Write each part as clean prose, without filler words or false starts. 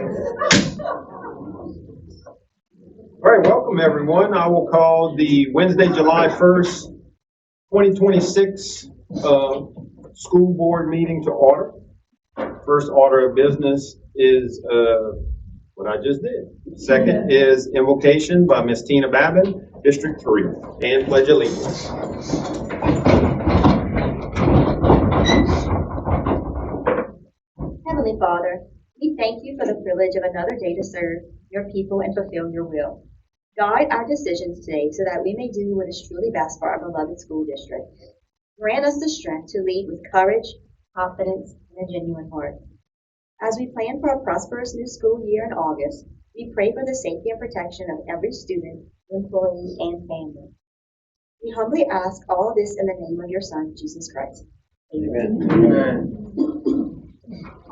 All right, welcome everyone. I will call the Wednesday, July 1st, 2026 school board meeting to order. First order of business is what I just did. Second is invocation by Ms. Tina Babin, District 3, and pledge allegiance. Heavenly Father, we thank you for the privilege of another day to serve your people and fulfill your will. Guide our decisions today so that we may do what is truly best for our beloved school district. Grant us the strength to lead with courage, confidence, and a genuine heart. As we plan for a prosperous new school year in August, we pray for the safety and protection of every student, employee, and family. We humbly ask all this in the name of your Son, Jesus Christ. Amen. Amen.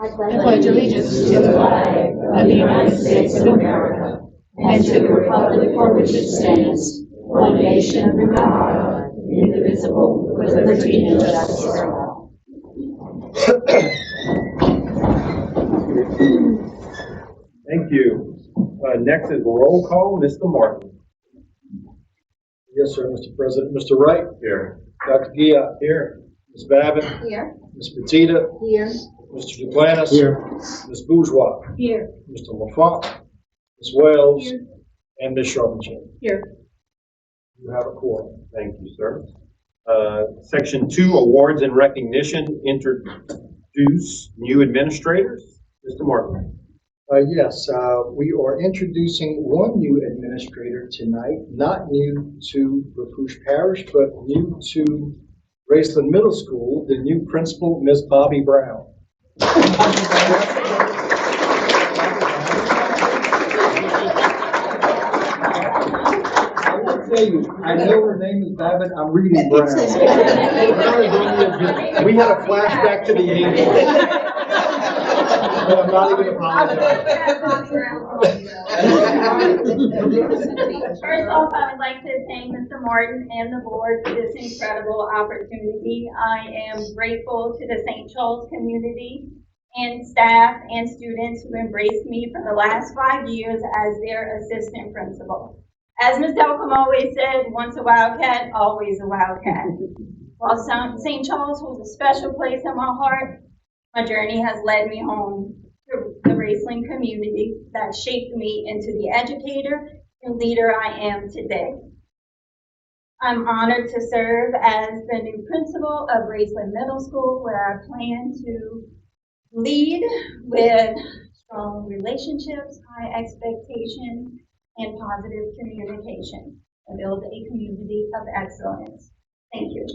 I pledge allegiance to the flag of the United States of America and to the republic for which it stands, one nation under God, indivisible, with liberty and justice for all. Thank you. Next is roll call, Mr. Martin. Yes, sir, Mr. President. Mr. Wright? Here. Dr. Gia? Here. Ms. Babin? Here. Ms. Petita? Here. Mr. Duplantis? Here. Ms. Bourgeois? Here. Mr. LaFont? Ms. Wells? Here. And Ms. Sharpton? Here. You have a quorum. Thank you, sir. Section 2, awards and recognition. Introduce new administrators. Mr. Martin. Yes, we are introducing one new administrator tonight, not new to Lafourche Parish, but new to Graceland Middle School, the new principal, Ms. Bobby Brown. I know her name is Babin. I'm reading Brown. We had a flashback to the 80s. But I'm not even apologizing. First off, I would like to thank Mr. Martin and the board for this incredible opportunity. I am grateful to the St. Charles community and staff and students who embraced me for the last 5 years as their assistant principal. As Ms. Delcom always said, once a Wildcat, always a Wildcat. While St. Charles holds a special place in my heart, my journey has led me home to the Graceland community that shaped me into the educator and leader I am today. I'm honored to serve as the new principal of Graceland Middle School, where I plan to lead with strong relationships, high expectations, and positive communication and build a community of excellence. Thank you.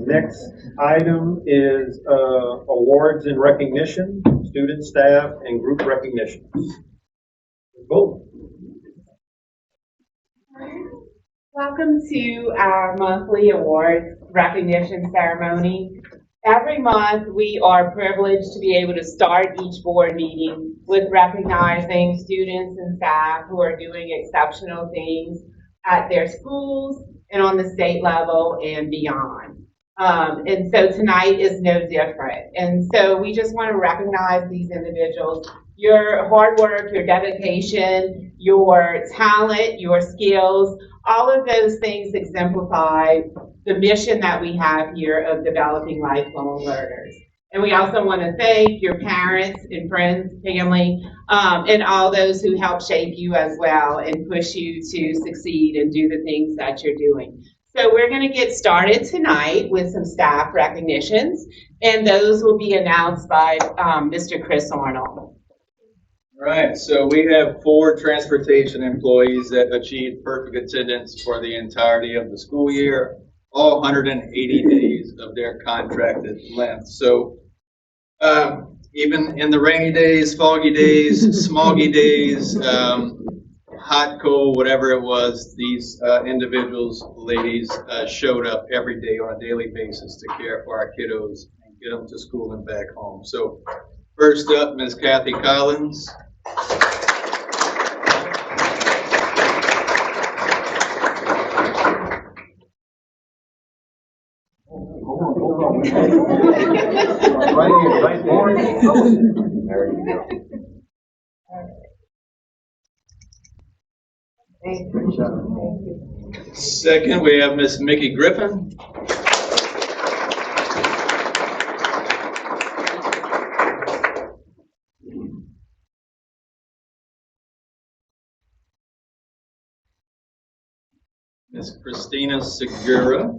Next item is awards and recognition, student, staff, and group recognitions. Vote. Welcome to our monthly awards recognition ceremony. Every month we are privileged to be able to start each board meeting with recognizing students and staff who are doing exceptional things at their schools and on the state level and beyond. And so tonight is no different. And so we just want to recognize these individuals. Your hard work, your dedication, your talent, your skills, all of those things exemplify the mission that we have here of developing lifelong learners. And we also want to thank your parents and friends, family, and all those who help shape you as well and push you to succeed and do the things that you're doing. So we're going to get started tonight with some staff recognitions, and those will be announced by Mr. Chris Arnold. All right, so we have 4 transportation employees that achieved perfect attendance for the entirety of the school year, all 180 days of their contracted length. So even in the rainy days, foggy days, smoggy days, hot, cold, whatever it was, these individuals, ladies, showed up every day on a daily basis to care for our kiddos and get them to school and back home. So first up, Ms. Kathy Collins. Right here, right there. There you go. Good job. Second, we have Miss Mickey Griffin. Miss Christina Segura.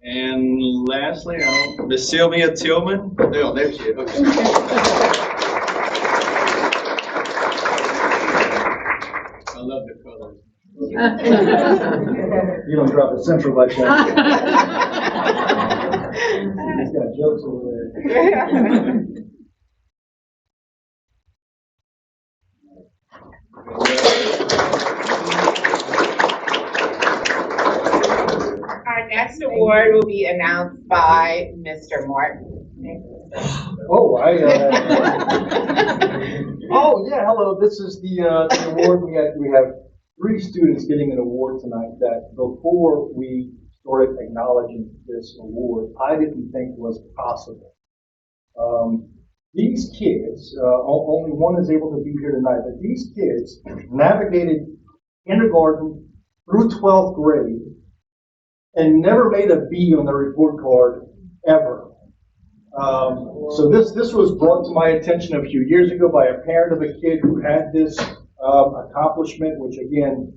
And lastly, Miss Sylvia Tillman. Oh, there she is. Okay. I love the colors. You don't drop a central by chance. He's got jokes over there. Our next award will be announced by Mr. Martin. Oh, oh, yeah, hello, this is the award. We have 3 students getting an award tonight that before we started acknowledging this award, I didn't think was possible. These kids, only one is able to be here tonight, but these kids navigated kindergarten through 12th grade and never made a B on their report card ever. So this was brought to my attention a few years ago by a parent of a kid who had this accomplishment, which again,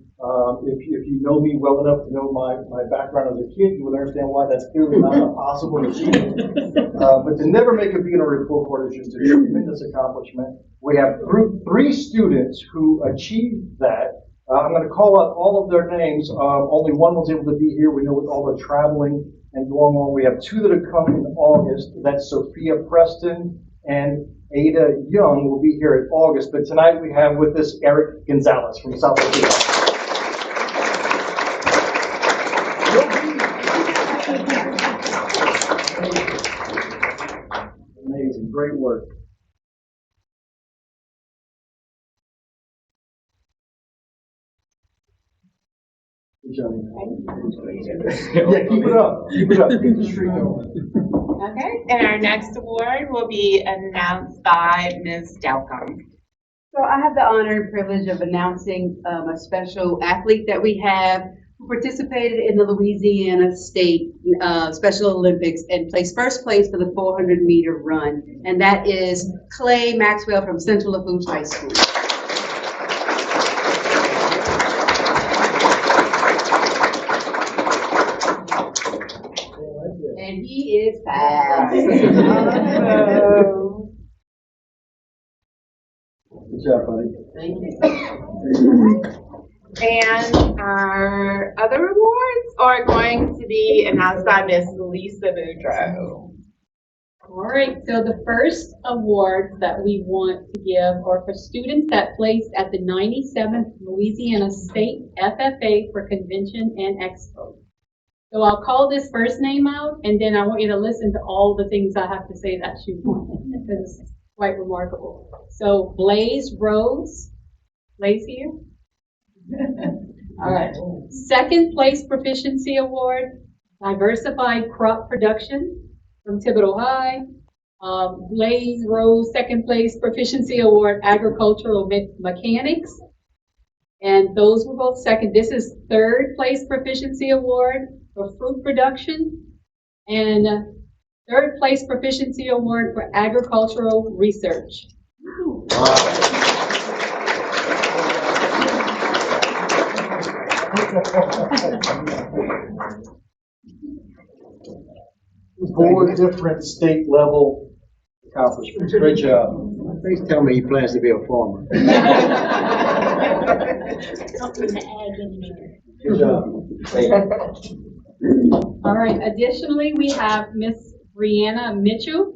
if you know me well enough to know my background as a kid, you would understand why that's clearly not a possible achievement. But to never make a B on a report card is just a tremendous accomplishment. We have 3 students who achieved that. I'm going to call out all of their names. Only one was able to be here. We know with all the traveling and going on. We have 2 that have come in August. That's Sophia Preston and Ada Young will be here in August. But tonight we have with us Eric Gonzalez from South Africa. Amazing, great work. Good job. Yeah, keep it up. Keep it up. Keep the streak going. Okay, and our next award will be announced by Ms. Delcom. So I have the honor and privilege of announcing a special athlete that we have who participated in the Louisiana State Special Olympics and placed first place for the 400-meter run, and that is Clay Maxwell from Central Lafourche High School. And he is fast. Good job, buddy. Thank you. And our other awards are going to be announced by Ms. Lisa Boudreaux. All right, so the first awards that we want to give are for students that placed at the 97th Louisiana State FFA for Convention and Expo. So I'll call this first name out, and then I want you to listen to all the things I have to say that you won, because it's quite remarkable. So Blaze Rose, Blaze here? All right. Second place proficiency award, Diversified Crop Production from Thibodeau High. Blaze Rose, second place proficiency award, Agricultural Mechanics. And those were both second. This is third place proficiency award for fruit production, and third place proficiency award for agricultural research. Four different state level accomplishments. Great job. Please tell me he plans to be a farmer. Good job. All right, additionally, we have Miss Brianna Mitchell,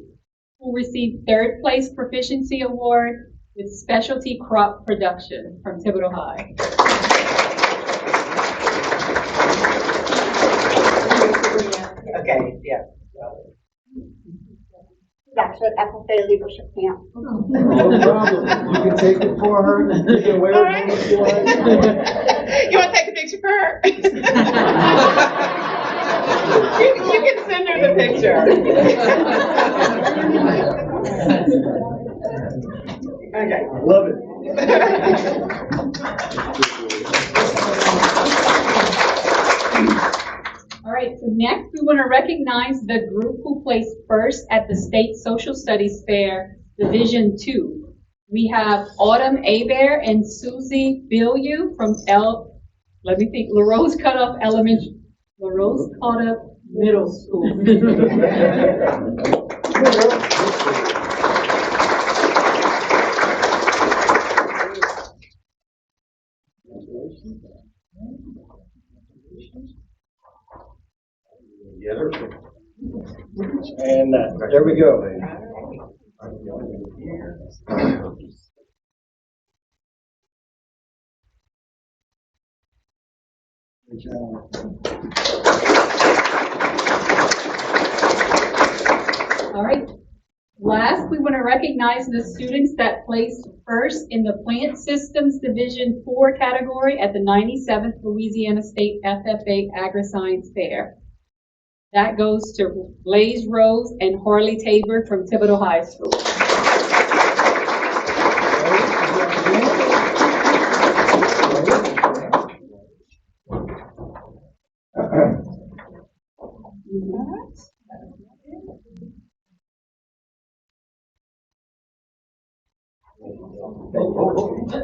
who received third place proficiency award with specialty crop production from Thibodeau High. Okay, yeah. actually FFA leadership camp. No problem. You can take it for her. You can wear it if you like. You want to take a picture for her? You can send her the picture. Okay. I love it. All right, so next we want to recognize the group who placed first at the State Social Studies Fair, Division 2. We have Autumn Abear and Susie Billieu from LaRose Cutoff Middle School. And there we go. All right. Last, we want to recognize the students that placed first in the Plant Systems Division 4 category at the 97th Louisiana State FFA Agri-Science Fair. That goes to Blaze Rose and Harley Tabor from Thibodeau High School.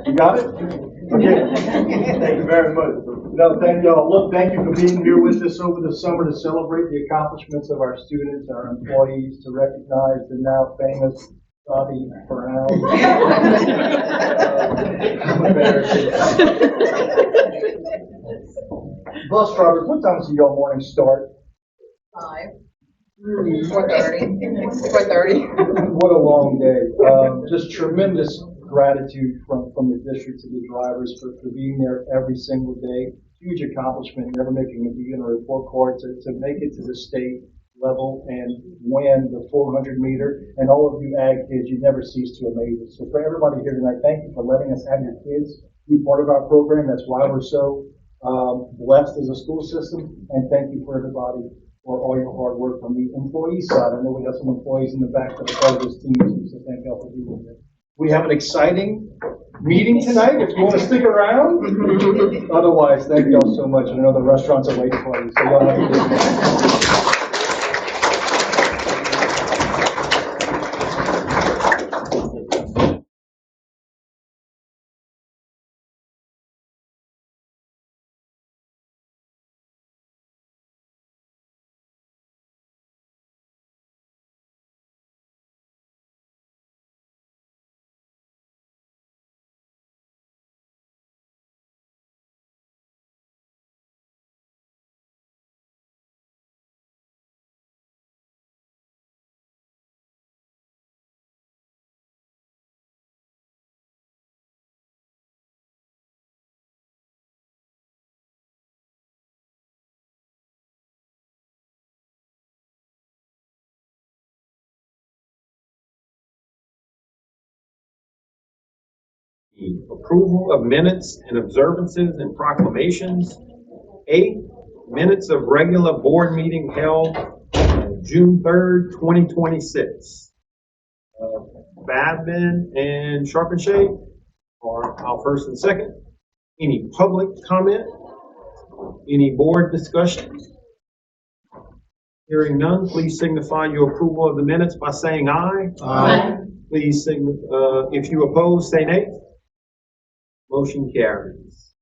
You got it? Okay. Thank you very much. No, thank y'all. Look, thank you for being here with us over the summer to celebrate the accomplishments of our students, our employees, to recognize the now famous Bobby Brown. Bus drivers, what time does your morning start? 4:30. What a long day. Just tremendous gratitude from the district to the drivers for being there every single day. Huge accomplishment, never making a beginner report card to make it to the state level and win the 400 meter. And all of you ag kids, you never cease to amaze us. So for everybody here tonight, thank you for letting us have your kids be part of our program. That's why we're so blessed as a school system. And thank you for everybody for all your hard work on the employee side. I know we have some employees in the back that are part of this team, so thank y'all for being here. We have an exciting meeting tonight, if you want to stick around. Otherwise, thank y'all so much. I know the restaurants are waiting for you, so y'all have a good day. Approval of minutes and observances and proclamations. A, minutes of regular board meeting held June 3rd, 2026. Badman and Sharp and Shade are our first and second. Any public comment? Any board discussion? Hearing none, please signify your approval of the minutes by saying aye. Aye. Please, if you oppose, say nay. Motion carries.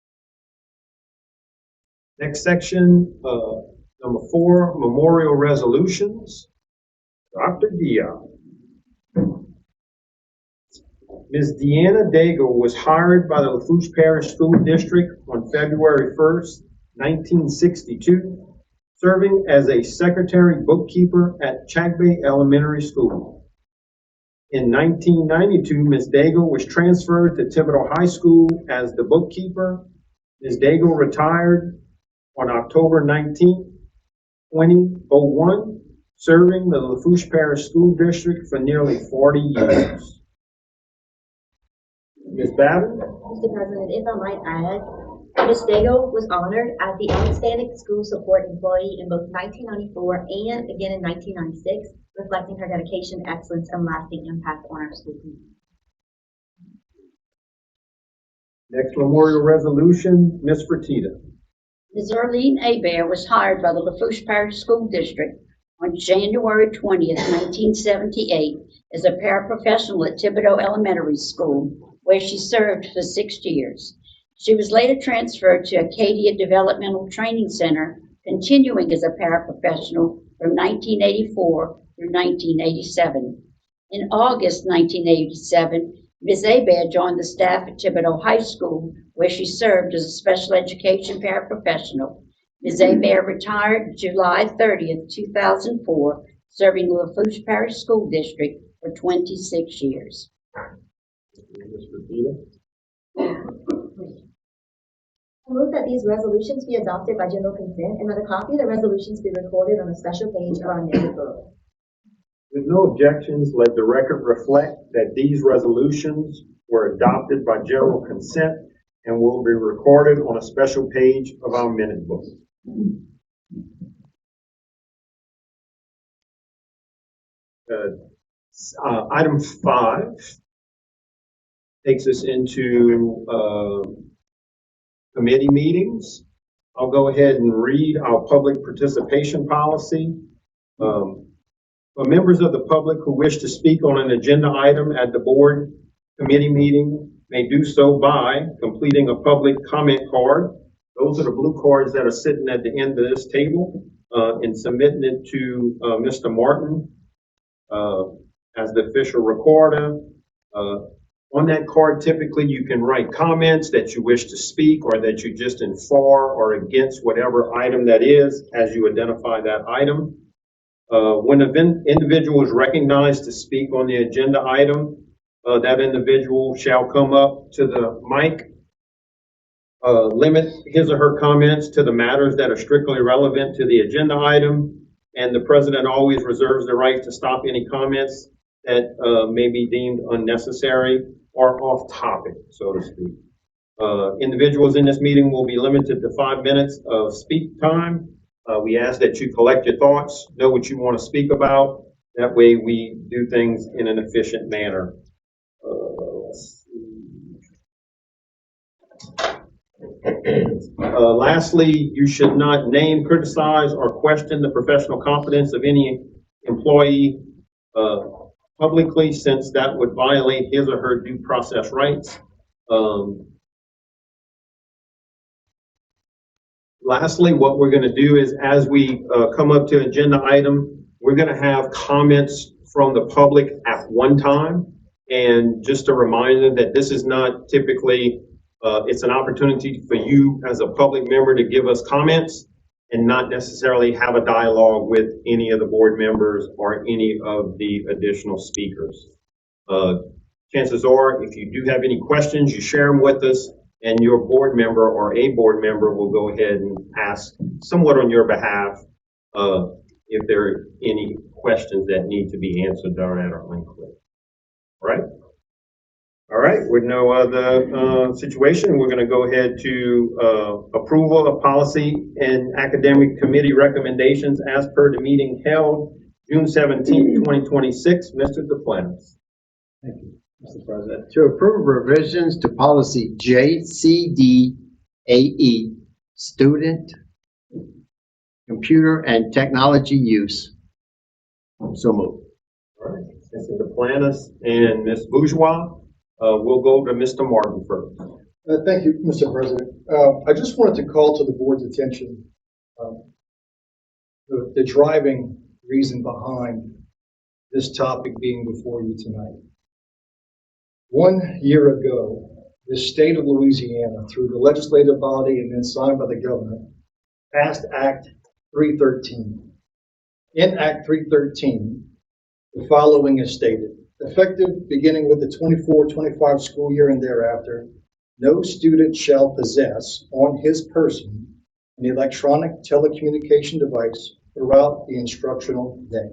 Next section, number 4, memorial resolutions. Dr. Dion. Ms. Deanna Daigle was hired by the Lafourche Parish School District on February 1st, 1962, serving as a secretary bookkeeper at Chagbay Elementary School. In 1992, Ms. Daigle was transferred to Thibodeau High School as the bookkeeper. Ms. Daigle retired on October 19, 2001, serving the Lafourche Parish School District for nearly 40 years. Ms. Babbitt? Mr. President, if I might add, Ms. Daigle was honored as the Outstanding School Support Employee in both 1994 and again in 1996, reflecting her dedication, excellence, and lasting impact on our school community. Next memorial resolution, Ms. Fertitta. Ms. Arlene Hebert was hired by the Lafourche Parish School District on January 20th, 1978, as a paraprofessional at Thibodeau Elementary School, where she served for 6 years. She was later transferred to Acadia Developmental Training Center, continuing as a paraprofessional from 1984 through 1987. In August 1987, Ms. Hebert joined the staff at Thibodeau High School, where she served as a special education paraprofessional. Ms. Hebert retired July 30th, 2004, serving the Lafourche Parish School District for 26 years. Ms. Fertitta. I move that these resolutions be adopted by general consent and that a copy of the resolutions be recorded on a special page of our minute book. With no objections, let the record reflect that these resolutions were adopted by general consent and will be recorded on a special page of our minute book. Item 5 takes us into committee meetings. I'll go ahead and read our public participation policy. For members of the public who wish to speak on an agenda item at the board committee meeting may do so by completing a public comment card. Those are the blue cards that are sitting at the end of this table, and submitting it to Mr. Martin as the official recorder. On that card, typically you can write comments that you wish to speak or that you just in for or against whatever item that is as you identify that item. When an individual is recognized to speak on the agenda item, that individual shall come up to the mic, limit his or her comments to the matters that are strictly relevant to the agenda item, and the president always reserves the right to stop any comments that may be deemed unnecessary or off topic, so to speak. Individuals in this meeting will be limited to 5 minutes of speak time. We ask that you collect your thoughts, know what you want to speak about. That way we do things in an efficient manner. Lastly, you should not name, criticize, or question the professional competence of any employee publicly, since that would violate his or her due process rights. Lastly, what we're going to do is as we come up to agenda item, we're going to have comments from the public at one time. And just a reminder that this is not typically, it's an opportunity for you as a public member to give us comments and not necessarily have a dialogue with any of the board members or any of the additional speakers. Chances are, if you do have any questions, you share them with us, and your board member or a board member will go ahead and ask somewhat on your behalf if there are any questions that need to be answered that are unclear. All right? All right, with no other situation, we're going to go ahead to approval of policy and academic committee recommendations as per the meeting held June 17, 2026. Mr. Duplantis. Thank you, Mr. President. To approve revisions to policy JCDAE, student computer and technology use. So moved. All right, Mr. Duplantis and Ms. Bourgeois. We'll go to Mr. Martin first. Thank you, Mr. President. I just wanted to call to the board's attention the driving reason behind this topic being before you tonight. 1 year ago, the state of Louisiana, through the legislative body and then signed by the governor, passed Act 313. In Act 313, the following is stated. Effective beginning with the 24-25 school year and thereafter, no student shall possess on his person an electronic telecommunication device throughout the instructional day.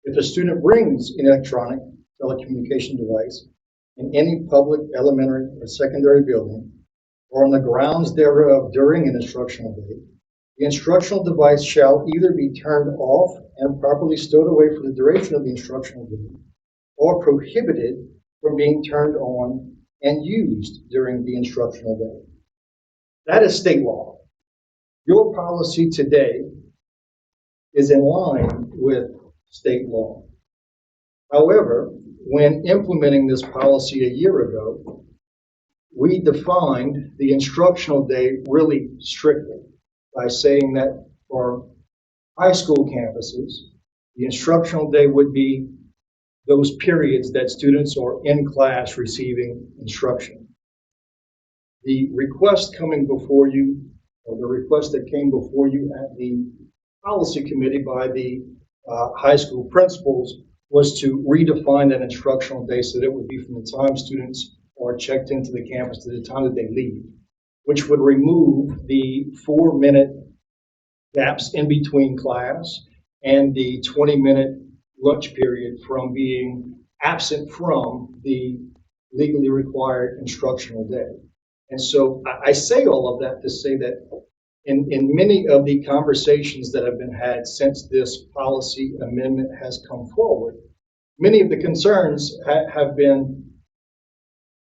If a student brings an electronic telecommunication device in any public elementary or secondary building or on the grounds thereof during an instructional day, the instructional device shall either be turned off and properly stowed away for the duration of the instructional day or prohibited from being turned on and used during the instructional day. That is state law. Your policy today is in line with state law. However, when implementing this policy a year ago, we defined the instructional day really strictly by saying that for high school campuses, the instructional day would be those periods that students are in class receiving instruction. The request coming before you, or the request that came before you at the policy committee by the high school principals was to redefine that instructional day so that it would be from the time students are checked into the campus to the time that they leave, which would remove the 4-minute gaps in between class and the 20-minute lunch period from being absent from the legally required instructional day. And so I say all of that to say that in many of the conversations that have been had since this policy amendment has come forward, many of the concerns have been,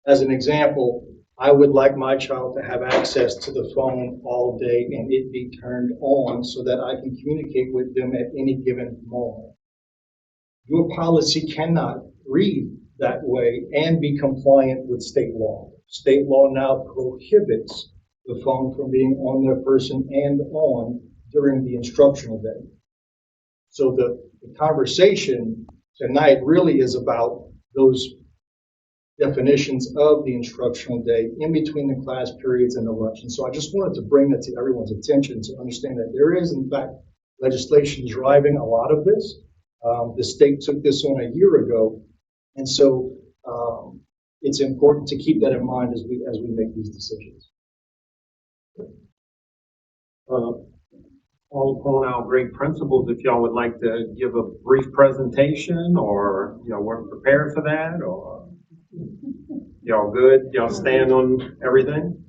as an example, I would like my child to have access to the phone all day and it be turned on so that I can communicate with them at any given moment. Your policy cannot read that way and be compliant with state law. State law now prohibits the phone from being on their person and on during the instructional day. So the conversation tonight really is about those definitions of the instructional day in between the class periods and the lunch. And so I just wanted to bring that to everyone's attention to understand that there is, in fact, legislation driving a lot of this. The state took this on a year ago, and so it's important to keep that in mind as we make these decisions. All our great principals, if y'all would like to give a brief presentation, or weren't prepared for that, or y'all good? Y'all stand on everything?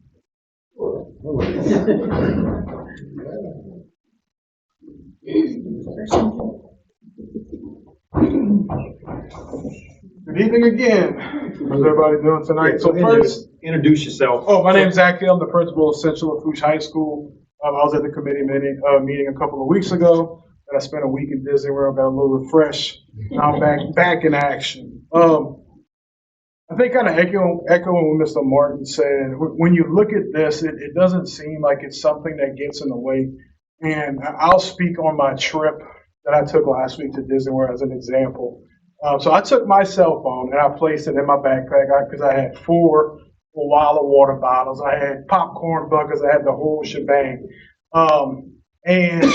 Good evening again. How's everybody doing tonight? So first, introduce yourself. oh, my name's Zach Hill. I'm the principal of Central Lafourche High School. I was at the committee meeting a couple of weeks ago, and I spent a week in Disney World, got a little refreshed. Now I'm back in action. I think kind of echoing what Mr. Martin said, when you look at this, it doesn't seem like it's something that gets in the way. And I'll speak on my trip that I took last week to Disney World as an example. So I took my cell phone and I placed it in my backpack because I had 4 Walla water bottles, I had popcorn buckets, I had the whole shebang. And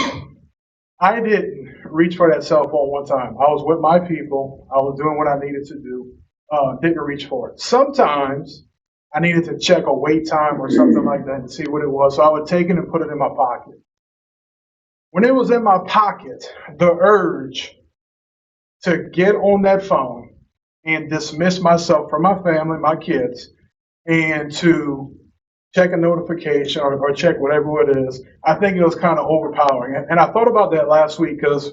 I didn't reach for that cell phone one time. I was with my people. I was doing what I needed to do. Didn't reach for it. Sometimes I needed to check a wait time or something like that and see what it was. So I would take it and put it in my pocket. When it was in my pocket, the urge to get on that phone and dismiss myself from my family, my kids, and to check a notification or check whatever it is, I think it was kind of overpowering. And I thought about that last week because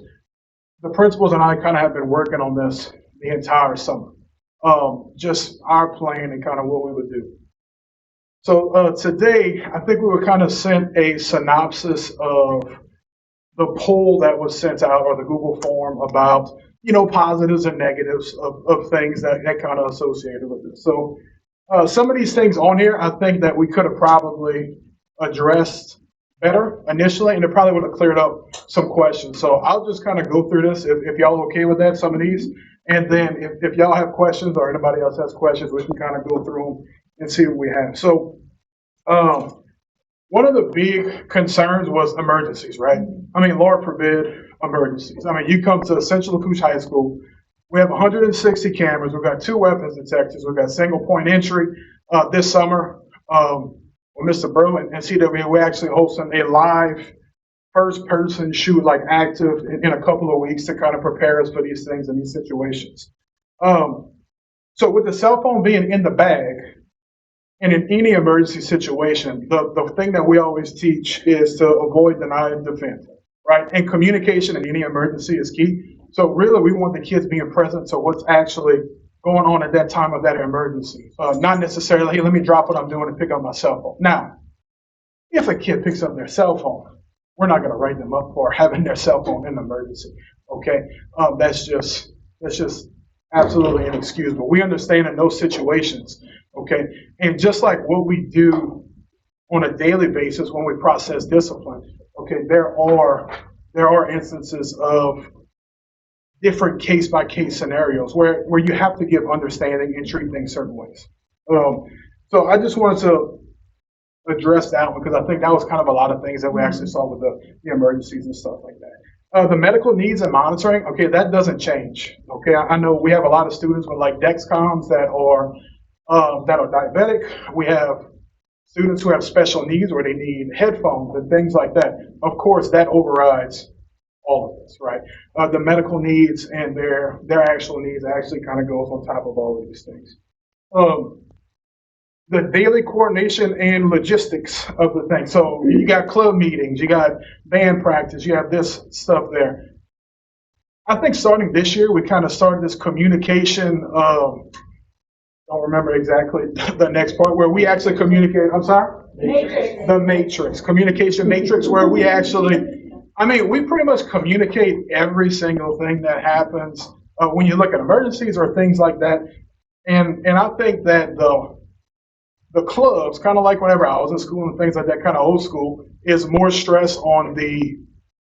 the principals and I kind of have been working on this the entire summer. Just our plan and kind of what we would do. So today, I think we were kind of sent a synopsis of the poll that was sent out, or the Google form, about, positives and negatives of things that kind of associated with it. So some of these things on here, I think that we could have probably addressed better initially, and it probably would have cleared up some questions. So I'll just kind of go through this, if y'all okay with that, some of these. And then if y'all have questions or anybody else has questions, we can kind of go through them and see what we have. So one of the big concerns was emergencies, right? I mean, Lord forbid emergencies. I mean, you come to Central Lafourche High School, we have 160 cameras, we've got 2 weapons detectors, we've got single point entry. This summer, with Mr. Burley and CWA, we're actually hosting a live first person shoot like active in a couple of weeks to kind of prepare us for these things and these situations. So with the cell phone being in the bag, and in any emergency situation, the thing that we always teach is to avoid, deny, and defend, right? And communication in any emergency is key. So really, we want the kids being present to what's actually going on at that time of that emergency. Not necessarily, hey, let me drop what I'm doing and pick up my cell phone. Now, if a kid picks up their cell phone, we're not going to write them up for having their cell phone in an emergency, okay? That's just absolutely inexcusable. We understand in those situations, okay? And just like what we do on a daily basis when we process discipline, okay, there are instances of different case-by-case scenarios where you have to give understanding and treat things certain ways. So I just wanted to address that one because I think that was kind of a lot of things that we actually saw with the emergencies and stuff like that. The medical needs and monitoring, okay, that doesn't change. Okay, I know we have a lot of students with like Dexcoms that are diabetic. We have students who have special needs where they need headphones and things like that. Of course, that overrides all of this, right? The medical needs and their actual needs actually kind of goes on top of all of these things. The daily coordination and logistics of the thing. So you got club meetings, you got band practice, you have this stuff there. I think starting this year, we kind of started this communication, don't remember exactly the next part, where we actually communicate, I'm sorry? Matrix. The matrix, communication matrix, where we actually, we pretty much communicate every single thing that happens when you look at emergencies or things like that. And I think that the clubs, kind of like whenever I was in school and things like that, kind of old school, is more stress on the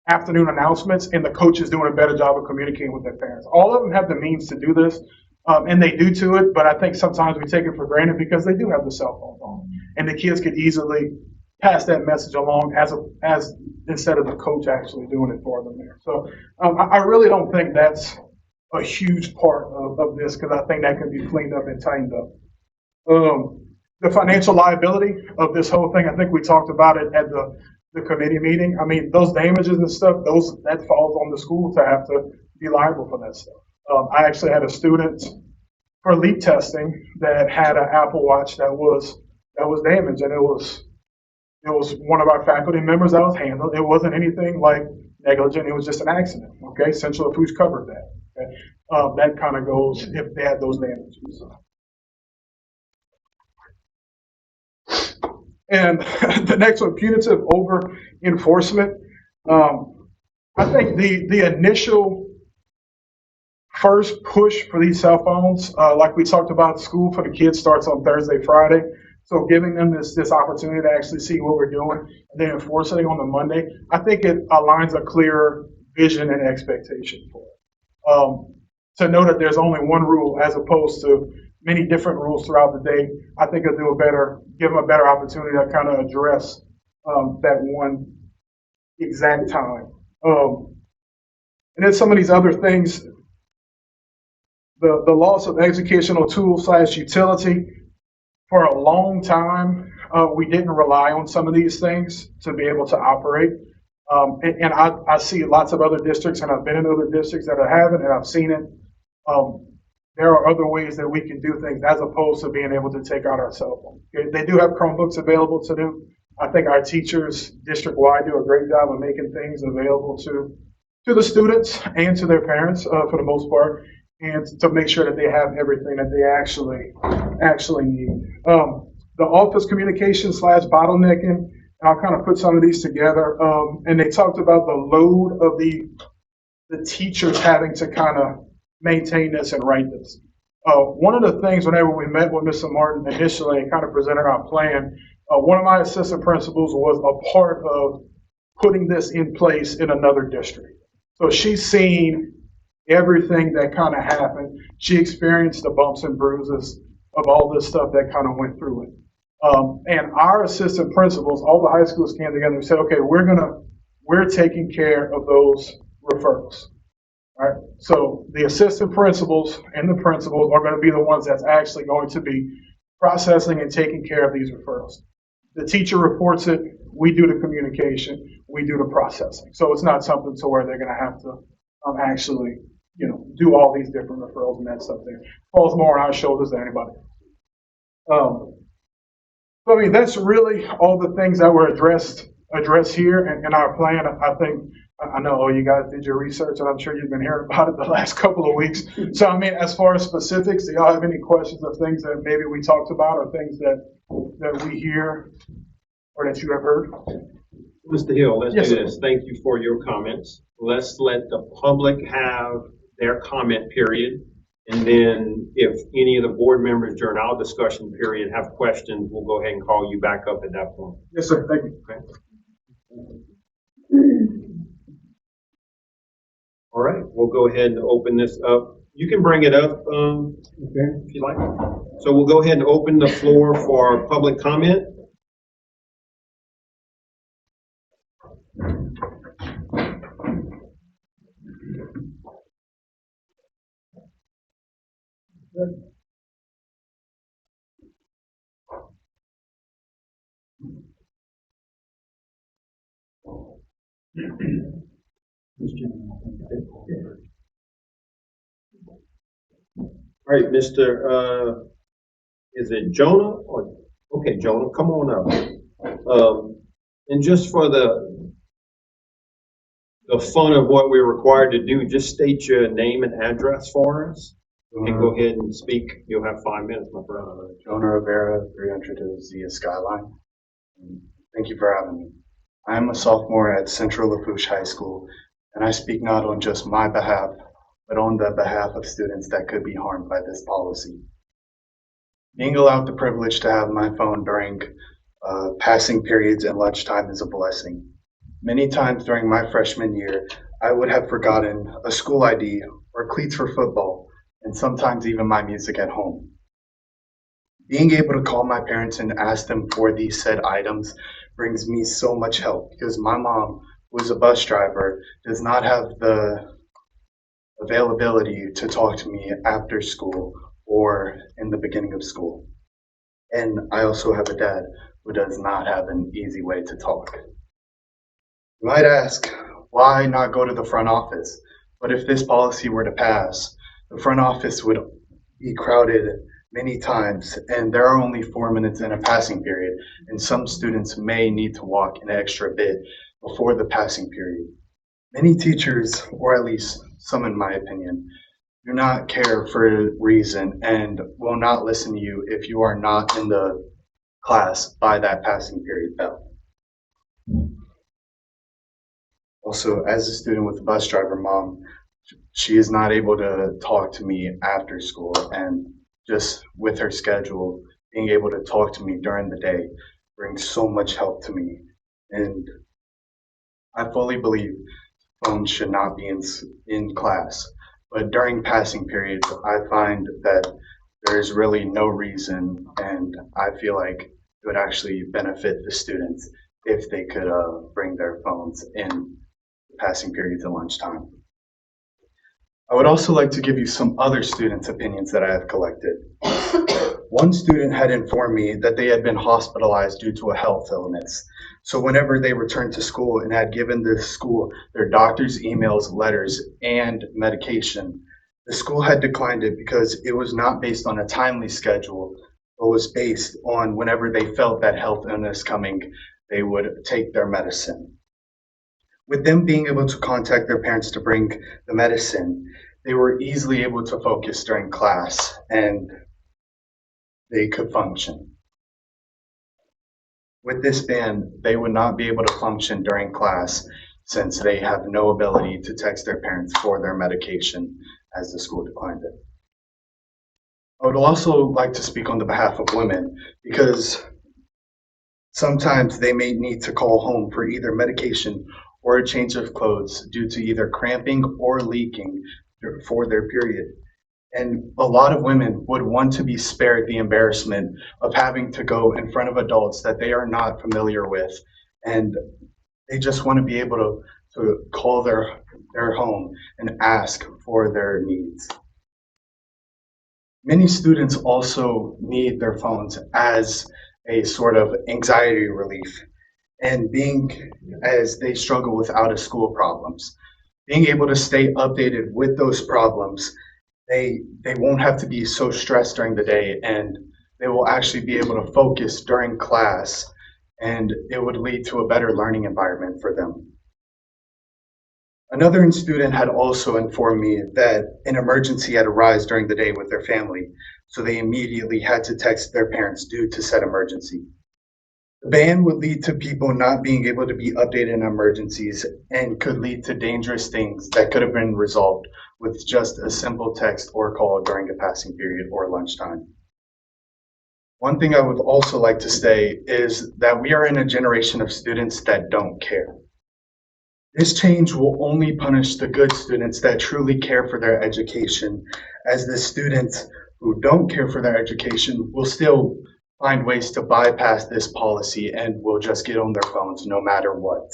afternoon announcements and the coaches doing a better job of communicating with their parents. All of them have the means to do this, and they do to it, but I think sometimes we take it for granted because they do have the cell phones on, and the kids could easily pass that message along as instead of the coach actually doing it for them there. So I really don't think that's a huge part of this because I think that can be cleaned up and tightened up. The financial liability of this whole thing, I think we talked about it at the committee meeting. Those damages and stuff, that falls on the school to have to be liable for that stuff. I actually had a student for leak testing that had an Apple Watch that was damaged, and it was one of our faculty members that was handled. It wasn't anything like negligent. It was just an accident. Okay, Central Lafourche covered that. Okay? That kind of goes if they had those damages. And the next one, punitive over enforcement. I think the initial first push for these cell phones, like we talked about, school for the kids starts on Thursday, Friday. So giving them this opportunity to actually see what we're doing and then enforcing it on the Monday, I think it aligns a clearer vision and expectation for it. To know that there's only one rule as opposed to many different rules throughout the day, I think it'll give them a better opportunity to kind of address that one exact time. And then some of these other things, the loss of educational tool / utility. For a long time, we didn't rely on some of these things to be able to operate. And I see lots of other districts, and I've been in other districts that are having, and I've seen it. There are other ways that we can do things as opposed to being able to take out our cell phone. They do have Chromebooks available to do. I think our teachers district-wide do a great job of making things available to the students and to their parents for the most part, and to make sure that they have everything that they actually need. The office communication / bottlenecking, and I'll kind of put some of these together. And they talked about the load of the teachers having to kind of maintain this and write this. One of the things whenever we met with Mr. Martin initially and kind of presented our plan, one of my assistant principals was a part of putting this in place in another district. So she's seen everything that kind of happened. She experienced the bumps and bruises of all this stuff that kind of went through it. And our assistant principals, all the high schools came together and said, okay, we're taking care of those referrals. All right. So the assistant principals and the principals are going to be the ones that's actually going to be processing and taking care of these referrals. The teacher reports it. We do the communication. we do the processing. So it's not something to where they're going to have to actually, do all these different referrals and that stuff. There falls more on our shoulders than anybody. So I mean, that's really all the things that were addressed here in our plan. I know all you guys did your research, and I'm sure you've been hearing about it the last couple of weeks. So I mean, as far as specifics, do y'all have any questions of things that maybe we talked about or things that we hear or that you have heard? Mr. Hill, let's Yes, do sir. this. Thank you for your comments. Let's let the public have their comment period. And then if any of the board members during our discussion period have questions, we'll go ahead and call you back up at that point. Yes, sir. Thank you. Okay. All right, we'll go ahead and open this up. You can bring it up if you like. So we'll go ahead and open the floor for public comment. All right, Mr. Is it Jonah? Or okay, Jonah, come on up. And just for the fun of what we're required to do, just state your name and address for us, and go ahead and speak. You'll have 5 minutes, my brother. Jonah Rivera, 300 Zia Skyline. Thank you for having me. I am a sophomore at Central Lafourche High School, and I speak not on just my behalf, but on the behalf of students that could be harmed by this policy. Being allowed the privilege to have my phone during passing periods and lunchtime is a blessing. Many times during my freshman year, I would have forgotten a school ID or cleats for football, and sometimes even my music at home. Being able to call my parents and ask them for these said items brings me so much help because my mom, who is a bus driver, does not have the availability to talk to me after school or in the beginning of school. And I also have a dad who does not have an easy way to talk. You might ask, why not go to the front office? But if this policy were to pass, the front office would be crowded many times, and there are only 4 minutes in a passing period, and some students may need to walk an extra bit before the passing period. Many teachers, or at least some in my opinion, do not care for a reason and will not listen to you if you are not in the class by that passing period bell. Also, as a student with a bus driver mom, she is not able to talk to me after school, and just with her schedule, being able to talk to me during the day brings so much help to me. And I fully believe phones should not be in class, but during passing periods, I find that there is really no reason, and I feel like it would actually benefit the students if they could bring their phones in passing periods and lunchtime. I would also like to give you some other students' opinions that I have collected. One student had informed me that they had been hospitalized due to a health illness. So whenever they returned to school and had given the school their doctor's emails, letters, and medication, the school had declined it because it was not based on a timely schedule, but was based on whenever they felt that health illness coming, they would take their medicine. With them being able to contact their parents to bring the medicine, they were easily able to focus during class and they could function. With this ban, they would not be able to function during class since they have no ability to text their parents for their medication as the school declined it. I would also like to speak on the behalf of women because sometimes they may need to call home for either medication or a change of clothes due to either cramping or leaking for their period. And a lot of women would want to be spared the embarrassment of having to go in front of adults that they are not familiar with. And they just want to be able to call their home and ask for their needs. Many students also need their phones as a sort of anxiety relief. and as they struggle with out of school problems. Being able to stay updated with those problems, they won't have to be so stressed during the day, and they will actually be able to focus during class, and it would lead to a better learning environment for them. Another student had also informed me that an emergency had arisen during the day with their family, so they immediately had to text their parents due to said emergency. The ban would lead to people not being able to be updated in emergencies and could lead to dangerous things that could have been resolved with just a simple text or call during a passing period or lunchtime. One thing I would also like to say is that we are in a generation of students that don't care. This change will only punish the good students that truly care for their education, as the students who don't care for their education will still find ways to bypass this policy and will just get on their phones no matter what.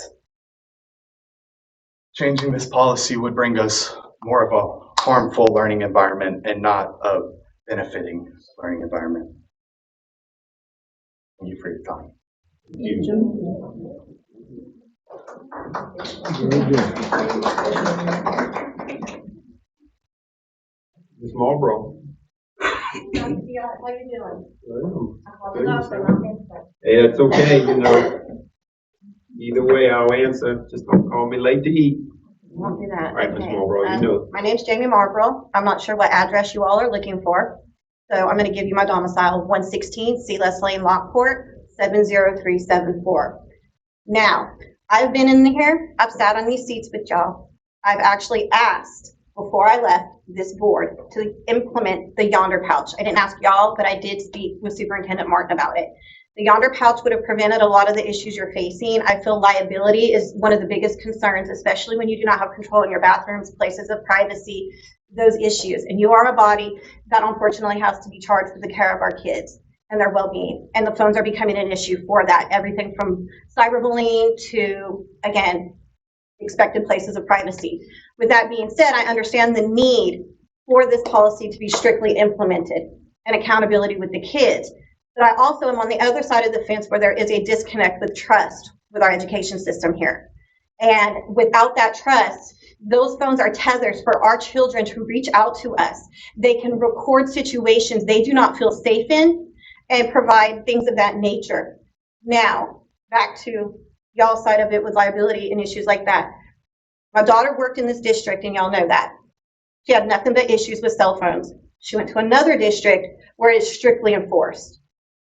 Changing this policy would bring us more of a harmful learning environment and not a benefiting learning environment. Thank you for your time. Ms. Marlboro. How you doing? Hey, that's okay, you know. Either way, I'll answer. Just don't call me late to eat. Won't do that. All right, Ms. Okay. Marlboro, you know. My name's Jamie Marlboro. I'm not sure what address you all are looking for. So I'm going to give you my domicile, 116 Sealess Lane, Lockport, 70374. Now, I've been in here, I've sat on these seats with y'all. I've actually asked, before I left this board, to implement the Yonder pouch. I didn't ask y'all, but I did speak with Superintendent Martin about it. The Yonder pouch would have prevented a lot of the issues you're facing. I feel liability is one of the biggest concerns, especially when you do not have control in your bathrooms, places of privacy, those issues. And you are a body that unfortunately has to be charged with the care of our kids and their well-being. And the phones are becoming an issue for that. Everything from cyberbullying to, again, expected places of privacy. With that being said, I understand the need for this policy to be strictly implemented and accountability with the kids. But I also am on the other side of the fence where there is a disconnect with trust with our education system here. And without that trust, those phones are tethers for our children to reach out to us. They can record situations they do not feel safe in and provide things of that nature. Now, back to y'all's side of it with liability and issues like that. My daughter worked in this district, and y'all know that. She had nothing but issues with cell phones. She went to another district where it's strictly enforced.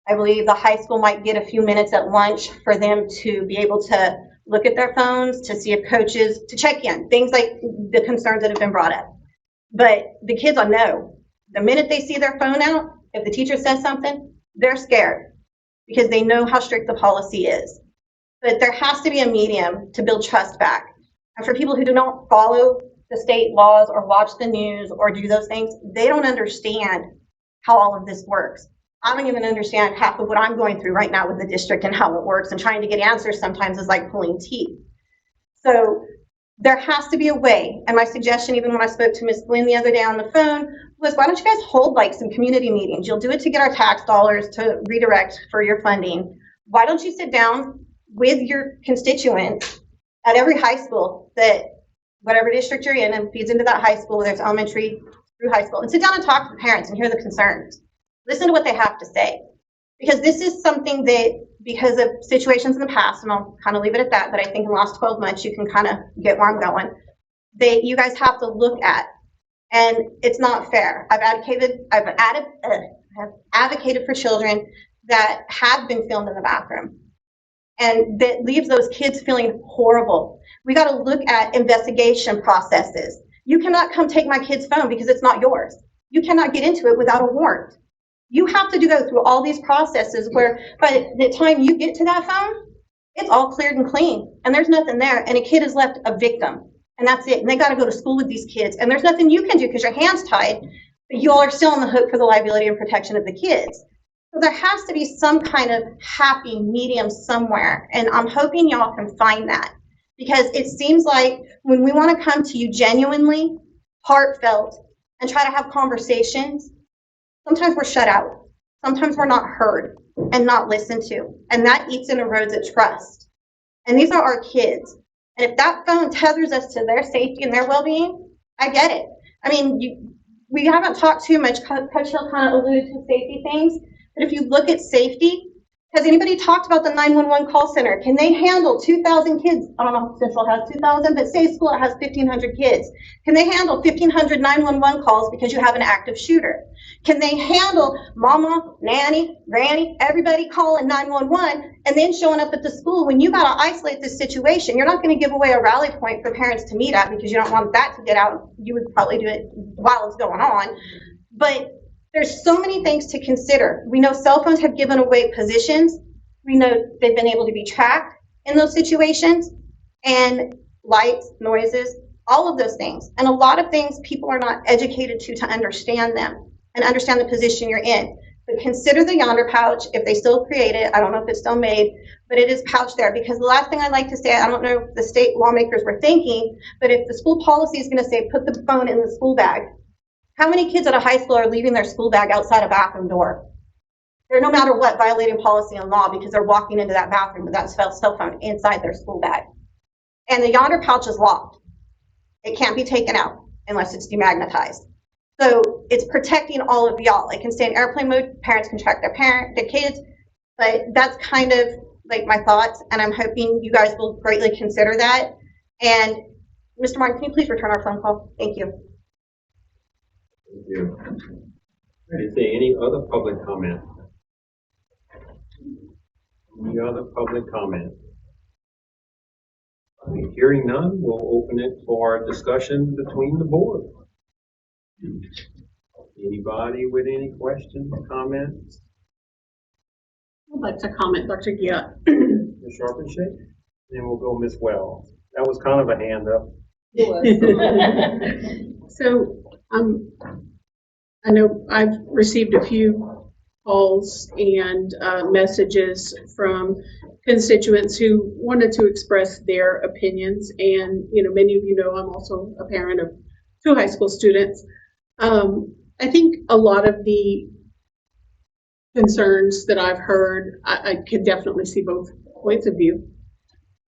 I believe the high school might get a few minutes at lunch for them to be able to look at their phones, to see if coaches, to check in, things like the concerns that have been brought up. But the kids will know. The minute they see their phone out, if the teacher says something, they're scared because they know how strict the policy is. But there has to be a medium to build trust back. And for people who do not follow the state laws or watch the news or do those things, they don't understand how all of this works. I don't even understand half of what I'm going through right now with the district and how it works, and trying to get answers sometimes is like pulling teeth. So there has to be a way, and my suggestion, even when I spoke to Ms. Glenn the other day on the phone, was why don't you guys hold like some community meetings? You'll do it to get our tax dollars to redirect for your funding. Why don't you sit down with your constituents at every high school, that whatever district you're in and feeds into that high school, whether it's elementary through high school, and sit down and talk to the parents and hear the concerns. Listen to what they have to say. Because this is something that, because of situations in the past, and I'll kind of leave it at that, but I think in the last 12 months, you can kind of get where I'm going, that you guys have to look at. And it's not fair. I've advocated for children that have been filmed in the bathroom. And that leaves those kids feeling horrible. We got to look at investigation processes. You cannot come take my kid's phone because it's not yours. You cannot get into it without a warrant. You have to go through all these processes where by the time you get to that phone, it's all cleared and clean and there's nothing there, and a kid is left a victim, and that's it. And they got to go to school with these kids, and there's nothing you can do because your hand's tied, but you all are still on the hook for the liability and protection of the kids. So there has to be some kind of happy medium somewhere, and I'm hoping y'all can find that, because it seems like when we want to come to you genuinely, heartfelt, and try to have conversations, sometimes we're shut out. Sometimes we're not heard and not listened to, and that eats and erodes at trust. And these are our kids. And if that phone tethers us to their safety and their well-being, I get it. I mean, we haven't talked too much. Coach Hill kind of alluded to safety things. But if you look at safety, has anybody talked about the 911 call center? Can they handle 2,000 kids? I don't know if Central has 2,000, but say school has 1,500 kids. Can they handle 1,500 911 calls because you have an active shooter? Can they handle mama, nanny, granny, everybody calling 911 and then showing up at the school when you got to isolate this situation? You're not going to give away a rally point for parents to meet at because you don't want that to get out. You would probably do it while it's going on. But there's so many things to consider. We know cell phones have given away positions. We know they've been able to be tracked in those situations, and lights, noises, all of those things. And a lot of things people are not educated to understand them and understand the position you're in. But consider the Yonder pouch, if they still create it. I don't know if it's still made, but it is pouched there. Because the last thing I'd like to say, I don't know if the state lawmakers were thinking, but if the school policy is going to say put the phone in the school bag, how many kids at a high school are leaving their school bag outside a bathroom door? They're no matter what violating policy and law because they're walking into that bathroom with that cell phone inside their school bag. And the Yonder pouch is locked. It can't be taken out unless it's demagnetized. So it's protecting all of y'all. It can stay in airplane mode. Parents can track their kids. But that's kind of like my thoughts, and I'm hoping you guys will greatly consider that. And Mr. Martin, can you please return our phone call? Thank you. Thank you. Is there any other public comment? Any other public comment? Hearing none, we'll open it for discussion between the board. Anybody with any questions or comments? I'd like to comment, Dr. Gia. Ms. Sharpenshade? Then we'll go Ms. Wells. That was kind of a hand up. So, I know I've received a few calls and messages from constituents who wanted to express their opinions. And, you know, many of you know I'm also a parent of 2 high school students. I think a lot of the concerns that I've heard, I could definitely see both points of view.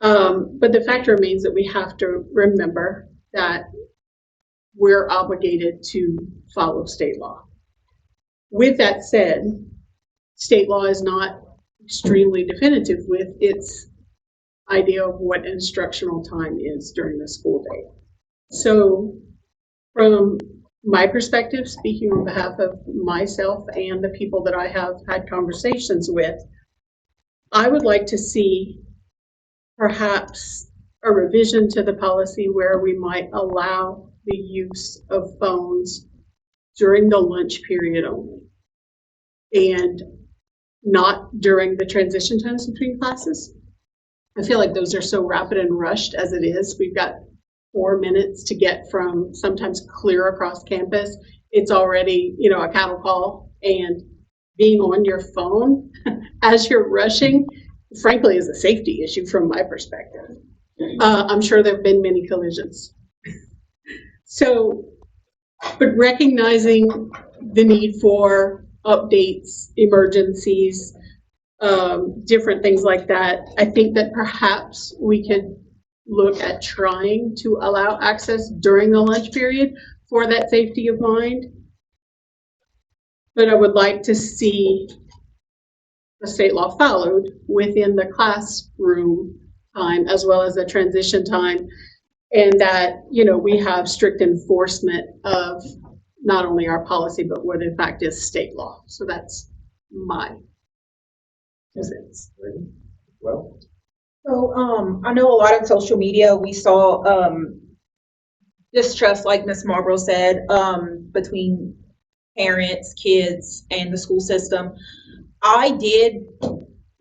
But the fact remains that we have to remember that we're obligated to follow state law. With that said, state law is not extremely definitive with its idea of what instructional time is during the school day. So from my perspective, speaking on behalf of myself and the people that I have had conversations with, I would like to see perhaps a revision to the policy where we might allow the use of phones during the lunch period only and not during the transition times between classes. I feel like those are so rapid and rushed as it is. We've got 4 minutes to get from sometimes clear across campus. It's already, you know, a cattle call, and being on your phone as you're rushing, frankly, is a safety issue from my perspective. I'm sure there have been many collisions. So, but recognizing the need for updates, emergencies, different things like that, I think that perhaps we could look at trying to allow access during the lunch period for that safety of mind. But I would like to see the state law followed within the classroom time as well as the transition time, and that, you know, we have strict enforcement of not only our policy but what in fact is state law. So that's my 2 cents. Well, So I know a lot of social media, we saw distrust, like Ms. Marlborough said, between parents, kids, and the school system. I did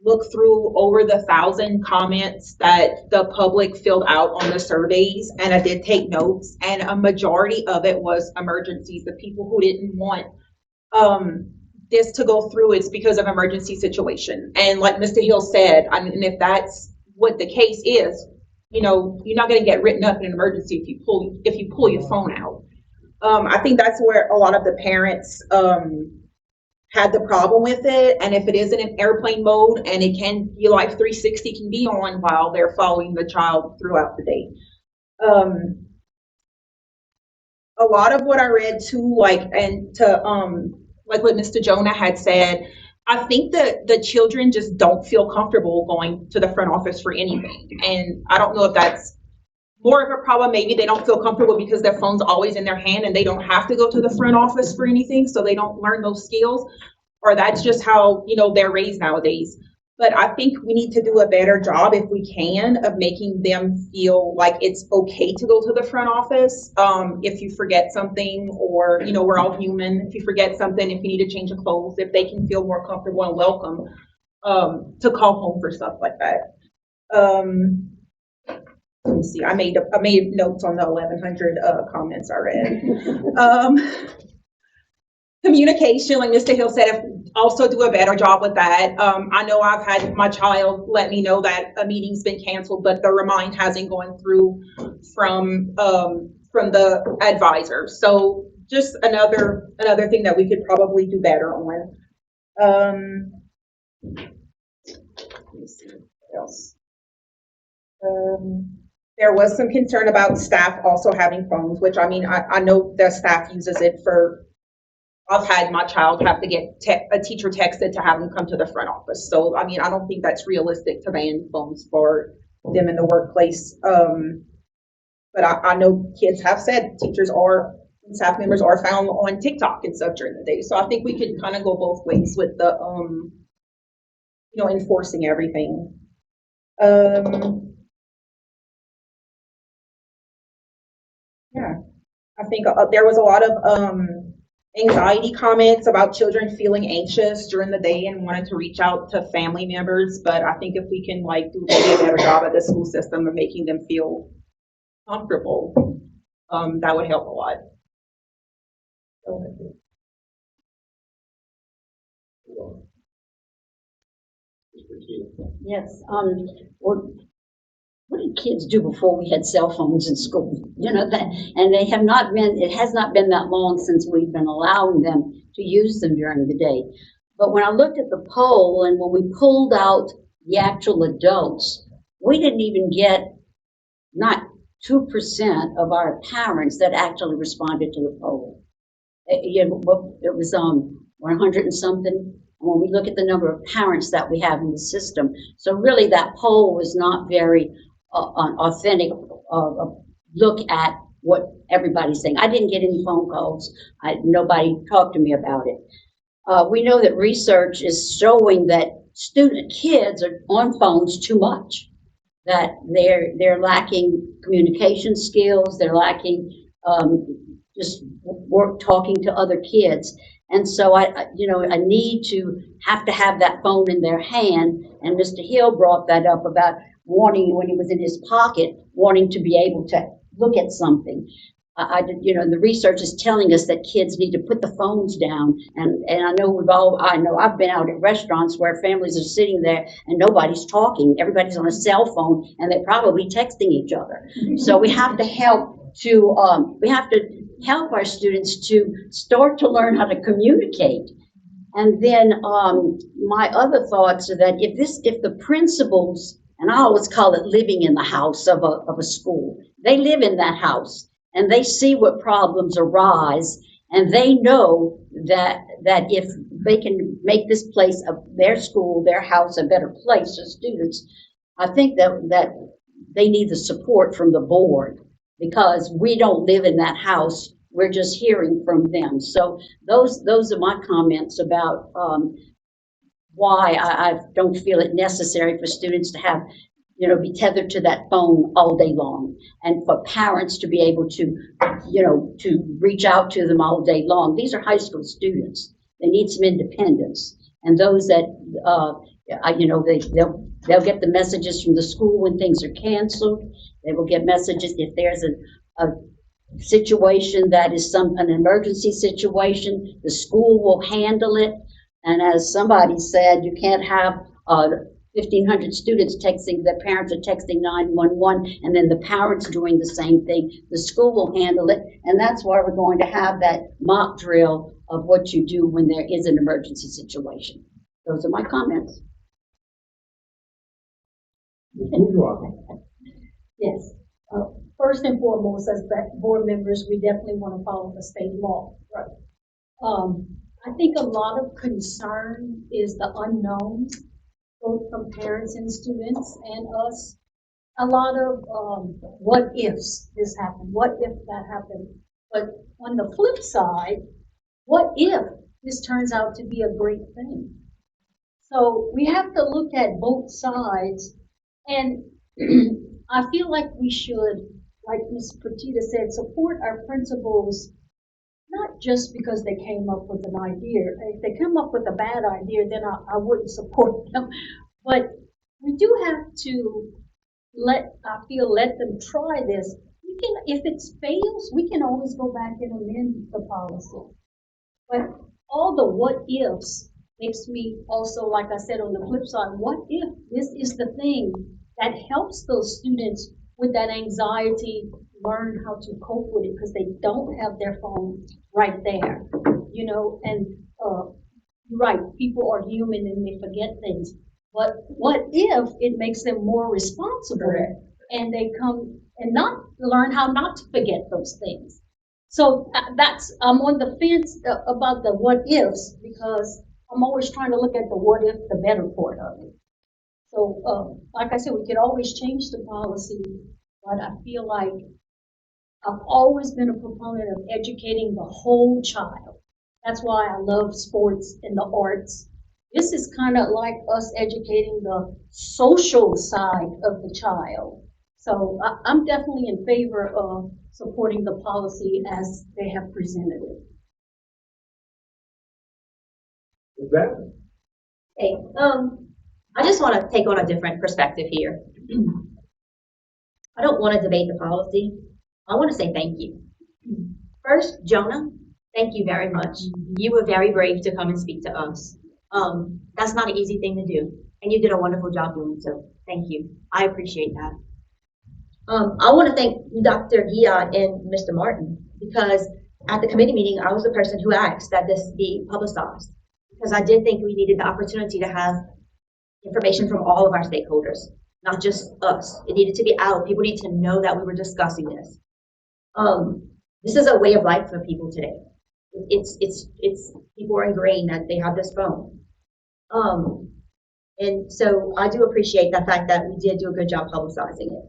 look through over the 1,000 comments that the public filled out on the surveys, and I did take notes, and a majority of it was emergencies. The people who didn't want this to go through, it's because of emergency situation. And like Mr. Hill said, I mean, if that's what the case is, you know, you're not going to get written up in an emergency if you pull your phone out. I think that's where a lot of the parents had the problem with it, and if it is in an airplane mode and it can be like 360 can be on while they're following the child throughout the day. A lot of what I read too, like, and to like what Mr. Jonah had said, I think that the children just don't feel comfortable going to the front office for anything. And I don't know if that's more of a problem. Maybe they don't feel comfortable because their phone's always in their hand and they don't have to go to the front office for anything, so they don't learn those skills, or that's just how, you know, they're raised nowadays. But I think we need to do a better job, if we can, of making them feel like it's okay to go to the front office. If you forget something, or, you know, we're all human. If you forget something, if you need to change your clothes, if they can feel more comfortable and welcome to call home for stuff like that. Let me see. I made notes on the 1,100 comments I read. Communication, like Mr. Hill said, also do a better job with that. I know I've had my child let me know that a meeting's been canceled, but the remind hasn't gone through from the advisor. So just another thing that we could probably do better on. Let me see what else. There was some concern about staff also having phones, which, I mean, I know the staff uses it for. I've had my child have to get a teacher texted to have them come to the front office. So, I mean, I don't think that's realistic to ban phones for them in the workplace. But I know kids have said teachers and staff members are found on TikTok and stuff during the day. So I think we could kind of go both ways with the, you know, enforcing everything. Yeah, I think there was a lot of anxiety comments about children feeling anxious during the day and wanting to reach out to family members. But I think if we can, like, do maybe a better job at the school system of making them feel comfortable, that would help a lot. Yes, what did kids do before we had cell phones in school? You know, that, and it has not been that long since we've been allowing them to use them during the day. But when I looked at the poll, and when we pulled out the actual adults, we didn't even get not 2% of our parents that actually responded to the poll. It was 100 and something. When we look at the number of parents that we have in the system, so really that poll was not very authentic look at what everybody's saying. I didn't get any phone calls. Nobody talked to me about it. We know that research is showing that kids are on phones too much, that they're lacking communication skills, they're lacking just talking to other kids. And so I need to have that phone in their hand. And Mr. Hill brought that up about wanting, when he was in his pocket, wanting to be able to look at something. The research is telling us that kids need to put the phones down. And I know I've been out at restaurants where families are sitting there and nobody's talking. Everybody's on a cell phone and they're probably texting each other. So we have to help our students to start to learn how to communicate. And then my other thoughts are that if the principals, and I always call it living in the house of a school, they live in that house and they see what problems arise, and they know that if they can make this place of their school, their house, a better place for students, I think that they need the support from the board, because we don't live in that house. We're just hearing from them. So those are my comments about why I don't feel it necessary for students to have, be tethered to that phone all day long, and for parents to be able to, to reach out to them all day long. These are high school students. They need some independence. And those that, they'll get the messages from the school when things are canceled. They will get messages if there's a situation that is an emergency situation. The school will handle it. And as somebody said, you can't have 1,500 students texting, the parents are texting 911, and then the parents doing the same thing. The school will handle it, and that's why we're going to have that mock drill of what you do when there is an emergency situation. Those are my comments. Yes. First and foremost, as board members, we definitely want to follow the state law. Right. I think a lot of concern is the unknown, both from parents and students and us. A lot of what ifs this happened, what if that happened. But on the flip side, what if this turns out to be a great thing? So we have to look at both sides, and I feel like we should, like Ms. Petita said, support our principals, not just because they came up with an idea. If they come up with a bad idea, then I wouldn't support them. But we do have to let them try this. We can, if it fails, we can always go back and amend the policy. But all the what ifs makes me also, like I said, on the flip side, what if this is the thing that helps those students with that anxiety learn how to cope with it because they don't have their phone right there, you know, and right, people are human and they forget things. But what if it makes them more responsible and they come and not learn how not to forget those things? So I'm on the fence about the what ifs because I'm always trying to look at the what if, the better part of it. So, like I said, we could always change the policy, but I feel like I've always been a proponent of educating the whole child. That's why I love sports and the arts. This is kind of like us educating the social side of the child. So I'm definitely in favor of supporting the policy as they have presented it. Okay, I just want to take on a different perspective here. I don't want to debate the policy. I want to say thank you. First, Jonah, thank you very much. You were very brave to come and speak to us. That's not an easy thing to do, and you did a wonderful job doing so. Thank you. I appreciate that. I want to thank Dr. Giat and Mr. Martin because at the committee meeting, I was the person who asked that this be publicized because I did think we needed the opportunity to have information from all of our stakeholders, not just us. It needed to be out. People need to know that we were discussing this. This is a way of life for people today. It's people are ingrained that they have this phone. And so I do appreciate the fact that we did do a good job publicizing it.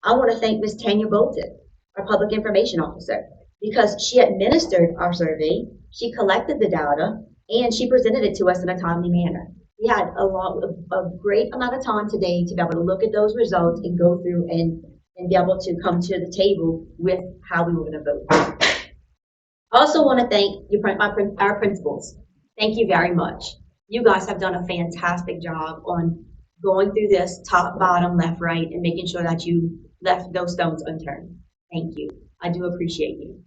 I want to thank Ms. Tanya Bolton, our public information officer, because she administered our survey, she collected the data, and she presented it to us in a timely manner. We had a great amount of time today to be able to look at those results and go through and be able to come to the table with how we were going to vote. I also want to thank our principals. Thank you very much. You guys have done a fantastic job on going through this top, bottom, left, right, and making sure that you left those stones unturned. Thank you. I do appreciate you.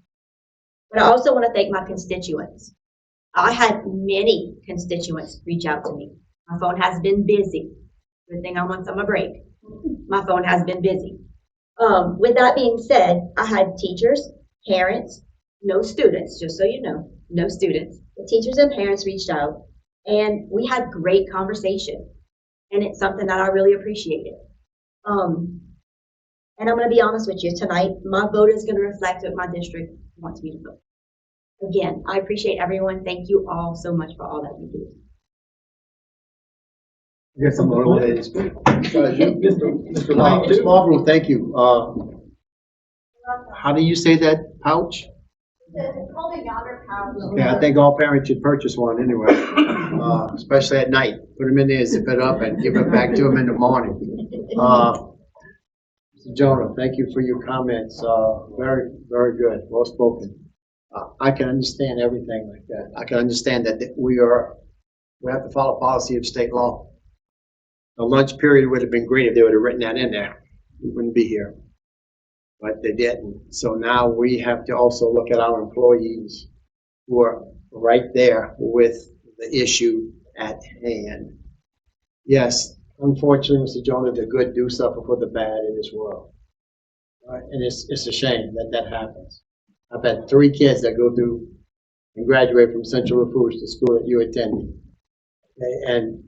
But I also want to thank my constituents. I had many constituents reach out to me. My phone has been busy. Good thing I'm on summer break. My phone has been busy. With that being said, I had teachers, parents, no students, just so you know, no students. The teachers and parents reached out, and we had great conversation. And it's something that I really appreciated. And I'm going to be honest with you, tonight, my vote is going to reflect what my district wants me to vote. Again, I appreciate everyone. Thank you all so much for all that you do. Yes, I'm on it. Mr. Bob, Ms. Marlboro, thank you. How do you say that, pouch? It's called a Yonder pouch. Okay, I think all parents should purchase one anyway, especially at night. Put them in there, zip it up, and give it back to them in the morning. Mr. Jonah, thank you for your comments. Very, very good. Well spoken. I can understand everything like that. I can understand that we have to follow policy of state law. The lunch period would have been great if they would have written that in there. We wouldn't be here. But they didn't. So now we have to also look at our employees who are right there with the issue at hand. Yes, unfortunately, Mr. Jonah, the good do suffer for the bad in this world. Right? And it's a shame that that happens. I've had 3 kids that go through and graduate from Central Lafourche, the school that you attended. Okay? And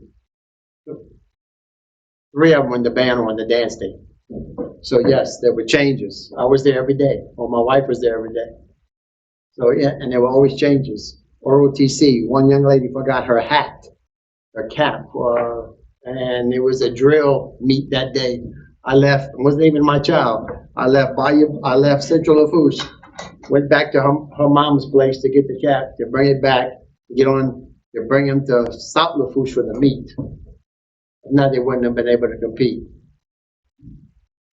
3 of them were in the band or on the dance team. So yes, there were changes. I was there every day, or my wife was there every day. So yeah, and there were always changes. ROTC, one young lady forgot her hat, her cap, and it was a drill meet that day. I left, it wasn't even my child. I left Central Lafourche, went back to her mom's place to get the cap, to bring it back, to bring him to South Lafourche for the meet. Now they wouldn't have been able to compete.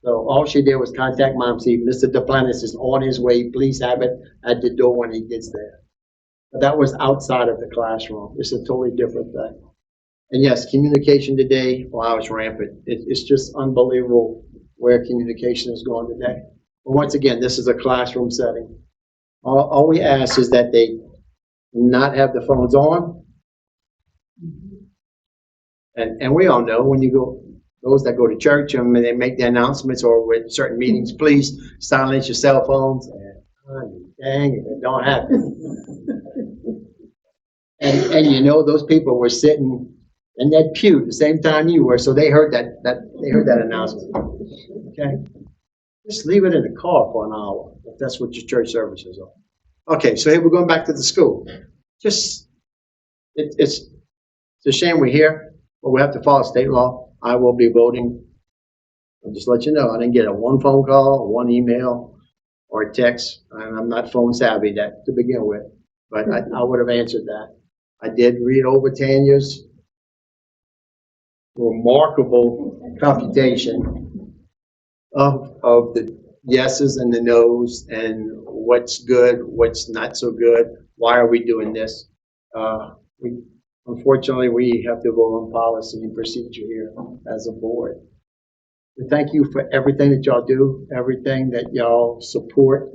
So all she did was contact mom, see, Mr. Duplantis is on his way, please have it at the door when he gets there. But that was outside of the classroom. It's a totally different thing. And yes, communication today, wow, it's rampant. It's just unbelievable where communication is going today. But once again, this is a classroom setting. All we ask is that they not have the phones on. And we all know when you go, those that go to church and they make the announcements or with certain meetings, please silence your cell phones. And dang, it don't happen. And you know those people were sitting in that pew the same time you were, so they heard that announcement. Okay, just leave it in the car for an hour if that's what your church services are. Okay, so here we're going back to the school. It's a shame we're here, but we have to follow state law. I will be voting. I'll just let you know, I didn't get one phone call, one email, or a text, and I'm not phone savvy that to begin with, but I would have answered that. I did read over Tanya's remarkable computation of the yeses and the nos and what's good, what's not so good, why are we doing this? Unfortunately, we have to go on policy and procedure here as a board. But thank you for everything that y'all do, everything that y'all support,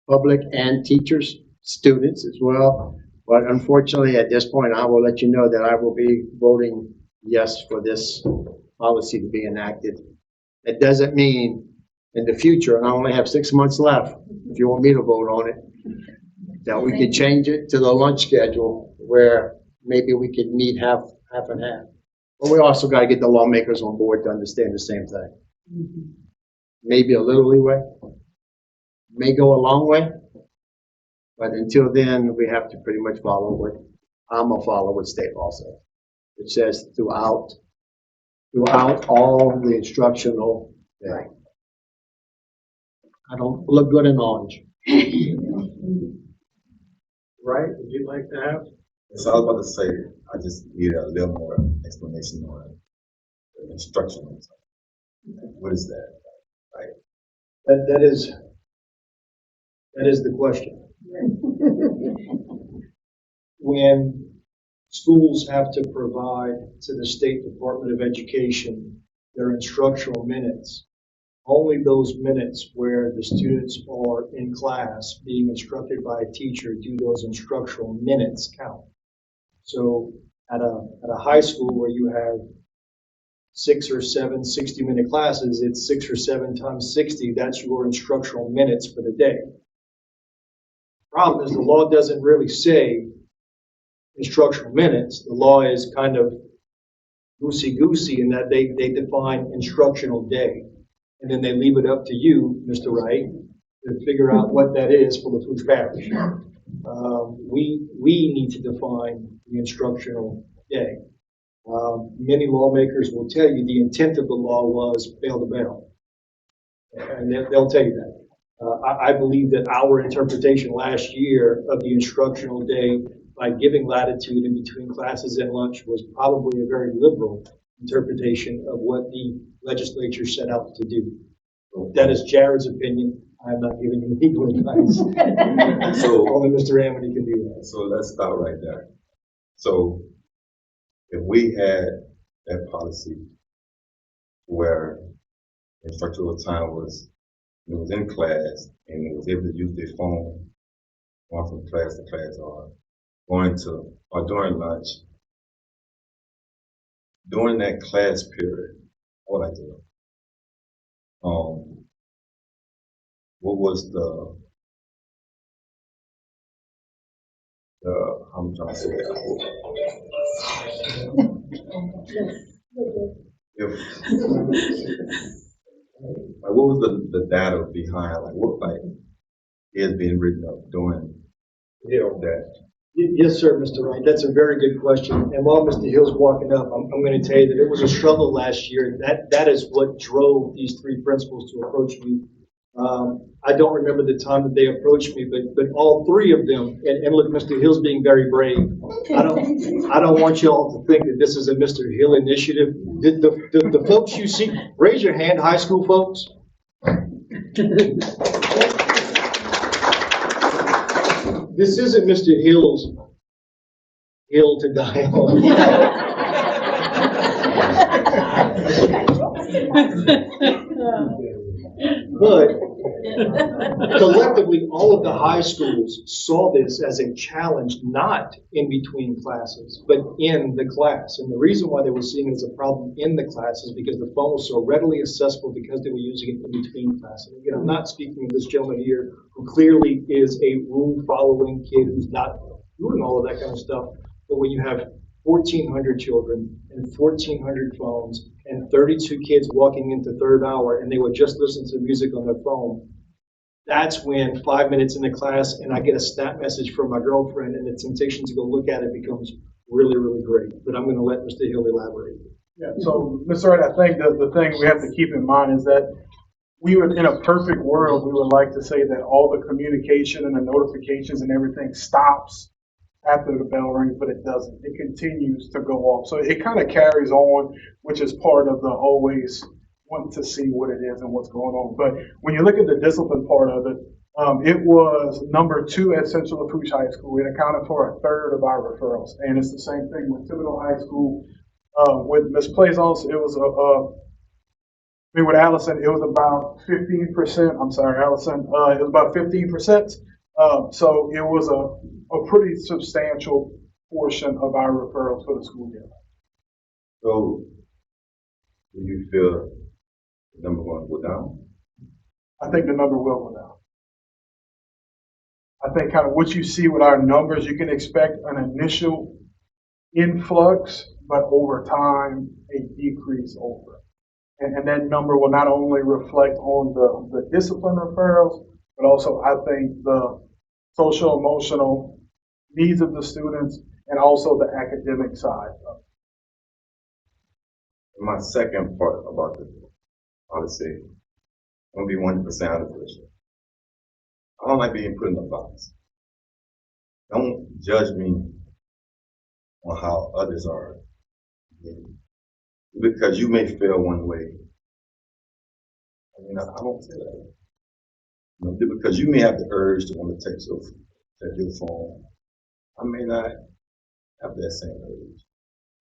public and teachers, students as well. But unfortunately, at this point, I will let you know that I will be voting yes for this policy to be enacted. It doesn't mean in the future, and I only have 6 months left, if you want me to vote on it, that we could change it to the lunch schedule where maybe we could meet half and half. But we also got to get the lawmakers on board to understand the same thing. Maybe a little leeway, may go a long way, but until then, we have to pretty much follow what state law says. It says throughout all the instructional day. I don't look good in orange. Right? Would you like to have? So I was about to say, I just need a little more explanation on the instruction. What is that? Right? That is the question. When schools have to provide to the State Department of Education their instructional minutes, only those minutes where the students are in class being instructed by a teacher do those instructional minutes count. So at a high school where you have 6 or 7 60-minute classes, it's 6 or 7 times 60. That's your instructional minutes for the day. Problem is the law doesn't really say instructional minutes. The law is kind of loosey-goosey in that they define instructional day. And then they leave it up to you, Mr. Wright, to figure out what that is for Lafourche Parish. We need to define the instructional day. Many lawmakers will tell you the intent of the law was bail to bail. And they'll tell you that. I believe that our interpretation last year of the instructional day by giving latitude in between classes and lunch was probably a very liberal interpretation of what the legislature set out to do. That is Jared's opinion. I'm not giving him legal advice. So only Mr. Amity can do that. So let's stop right there. So if we had that policy where instructional time was in class and it was able to use their phone, going from class to class or going to or during lunch, during that class period, I would like to know, what was I'm trying to say that. Like, what was the data behind, like, what, like, is being written up during that? Yes, sir, Mr. Wright. That's a very good question. And while Mr. Hill's walking up, I'm going to tell you that it was a struggle last year. That is what drove these three principals to approach me. I don't remember the time that they approached me, but all three of them, and look, Mr. Hill's being very brave. I don't want you all to think that this is a Mr. Hill initiative. The folks you see, raise your hand, high school folks. This isn't Mr. Hill's hill to die on. But collectively, all of the high schools saw this as a challenge, not in between classes, but in the class. And the reason why they were seeing it as a problem in the class is because the phone was so readily accessible because they were using it in between classes. Again, I'm not speaking of this gentleman here who clearly is a rule-following kid who's not doing all of that kind of stuff. But when you have 1,400 children and 1,400 phones and 32 kids walking into third hour and they would just listen to music on their phone, that's when 5 minutes into class and I get a snap message from my girlfriend and the temptation to go look at it becomes really, really great. But I'm going to let Mr. Hill elaborate. Yeah, so Mr. Wright, I think that the thing we have to keep in mind is that we would, in a perfect world, we would like to say that all the communication and the notifications and everything stops after the bell rings, but it doesn't. It continues to go off. So it kind of carries on, which is part of the always want to see what it is and what's going on. But when you look at the discipline part of it, it was number 2 at Central Lafourche High School. It accounted for 1/3 of our referrals. And it's the same thing with Thibodeau High School. With Ms. Plaisance, it was with Allison, it was about 15%. I'm sorry, Allison, it was about 15%. So it was a pretty substantial portion of our referrals for the school year. So, do you feel the number going to go down? I think the number will go down. I think kind of what you see with our numbers, you can expect an initial influx, but over time, a decrease over. And that number will not only reflect on the discipline referrals, but also I think the social emotional needs of the students and also the academic side of it. My second part about the policy, I'm going to be 100% honest with you. I don't like being put in a box. Don't judge me on how others are. Because you may feel one way. I mean, I don't feel that way. You know, because you may have the urge to want to check your phone. I may not have that same urge.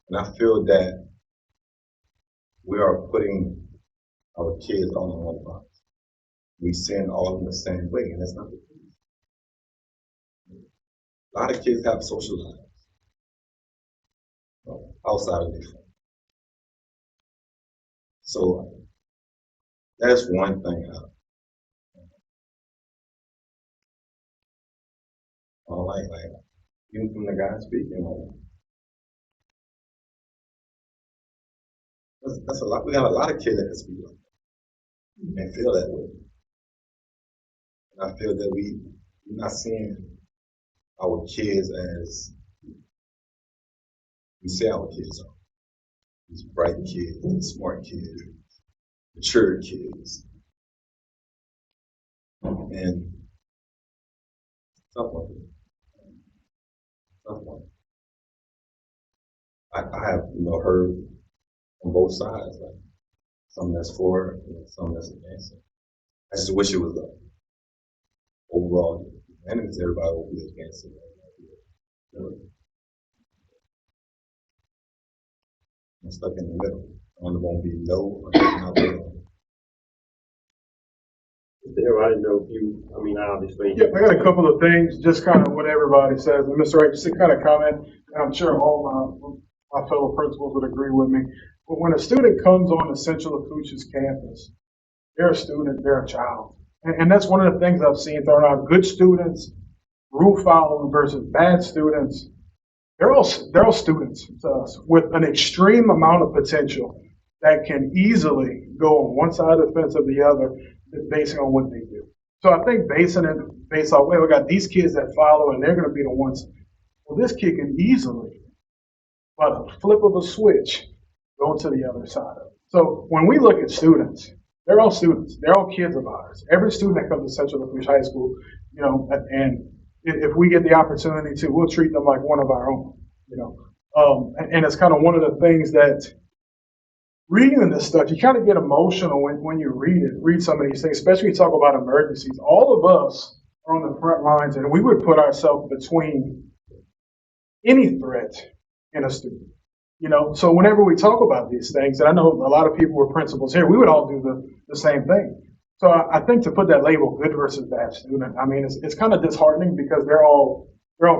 And I feel that we are putting our kids all in one box. We send all in the same way, and that's not the case. A lot of kids have social lives, you know, outside of their phone. So that's one thing I don't like even from the guy speaking. That's a lot. We got a lot of kids that can speak like that and feel that way. And I feel that we're not seeing our kids as we say our kids are. These bright kids, these smart kids, mature kids. And tough one. I have, heard on both sides, like some that's for and some that's against it. I just wish it was overall, and it's everybody will be against it. I'm stuck in the middle. One won't be no or not will. I didn't know if you, obviously. Yeah, I got a couple of things, just kind of what everybody says. And Mr. Wright, just to kind of comment, and I'm sure all my fellow principals would agree with me. But when a student comes on the Central Lafourche's campus, they're a student, they're a child. And that's one of the things I've seen thrown out. Good students, rule following versus bad students. They're all students to us with an extreme amount of potential that can easily go on one side of the fence or the other, based on what they do. So I think based off, we got these kids that follow and they're going to be the ones. Well, this kid can easily, by the flip of a switch, go to the other side of it. So when we look at students, they're all students. They're all kids of ours. Every student that comes to Central Lafourche High School, you know, and if we get the opportunity to, we'll treat them like one of our own, you know. And it's kind of one of the things that reading this stuff, you kind of get emotional when you read some of these things, especially when you talk about emergencies. All of us are on the front lines, and we would put ourselves between any threat and a student. You know, so whenever we talk about these things, and I know a lot of people were principals here, we would all do the same thing. So I think to put that label, good versus bad student, I mean, it's kind of disheartening because they're all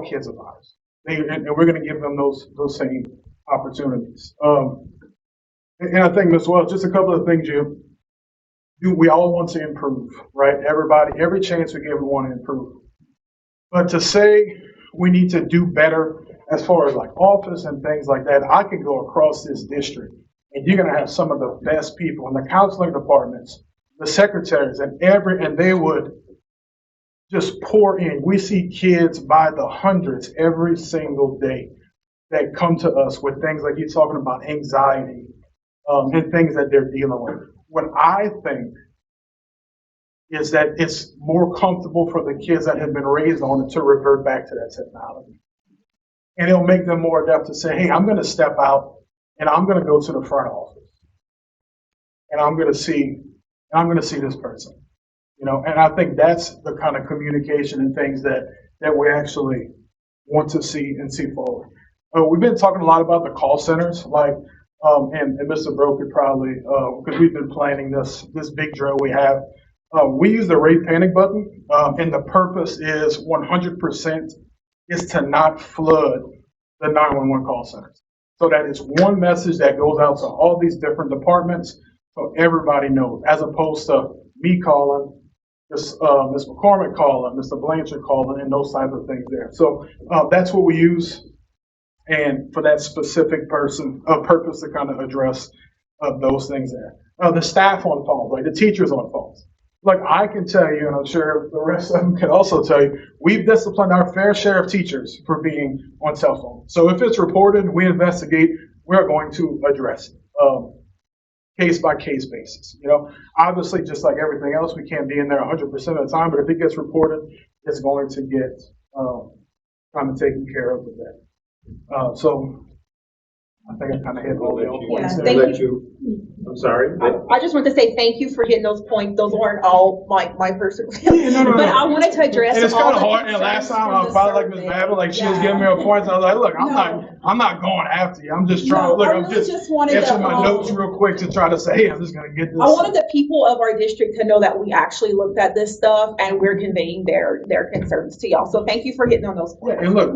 kids of ours, and we're going to give them those same opportunities. And I think, Ms. Wells, just a couple of things we all want to improve, right? Every chance we get, we want to improve. But to say we need to do better as far as like office and things like that, I can go across this district and you're going to have some of the best people in the counseling departments, the secretaries, and they would just pour in. We see kids by the hundreds every single day that come to us with things like you're talking about, anxiety, and things that they're dealing with. What I think is that it's more comfortable for the kids that have been raised on it to revert back to that technology. And it'll make them more adept to say, hey, I'm going to step out and I'm going to go to the front office and I'm going to see this person. You know, and I think that's the kind of communication and things that we actually want to see and see forward. We've been talking a lot about the call centers, like, and Mr. Bro could probably, because we've been planning this big drill we have. We use the rate panic button, and the purpose is 100% is to not flood the 911 call centers. So that it's one message that goes out to all these different departments, so everybody knows, as opposed to me calling, Ms. McCormick calling, Mr. Blanchard calling, and those types of things there. So that's what we use. And for that specific purpose to kind of address those things there. The staff on phones, like the teachers on phones. Like I can tell you, and I'm sure the rest of them can also tell you, we've disciplined our fair share of teachers for being on cell phones. So if it's reported, we investigate, we're going to address it, case by case basis. You know, obviously, just like everything else, we can't be in there 100% of the time, but if it gets reported, it's going to get kind of taken care of with that. So I think I kind of hit all the points there. I'm sorry. I just want to say thank you for hitting those points. Those weren't all my personal feelings. No. But I wanted to address and it's all kind of the hard. And last time I felt like Ms. Babbitt, like she was giving me a point. So I was like, look, I'm not going after you. I'm just trying to I'm just answering my notes real quick to try to say, hey, I'm just going to get this. I wanted the people of our district to know that we actually looked at this stuff and we're conveying their concerns to y'all. So thank you for hitting on those points. Yeah, and look,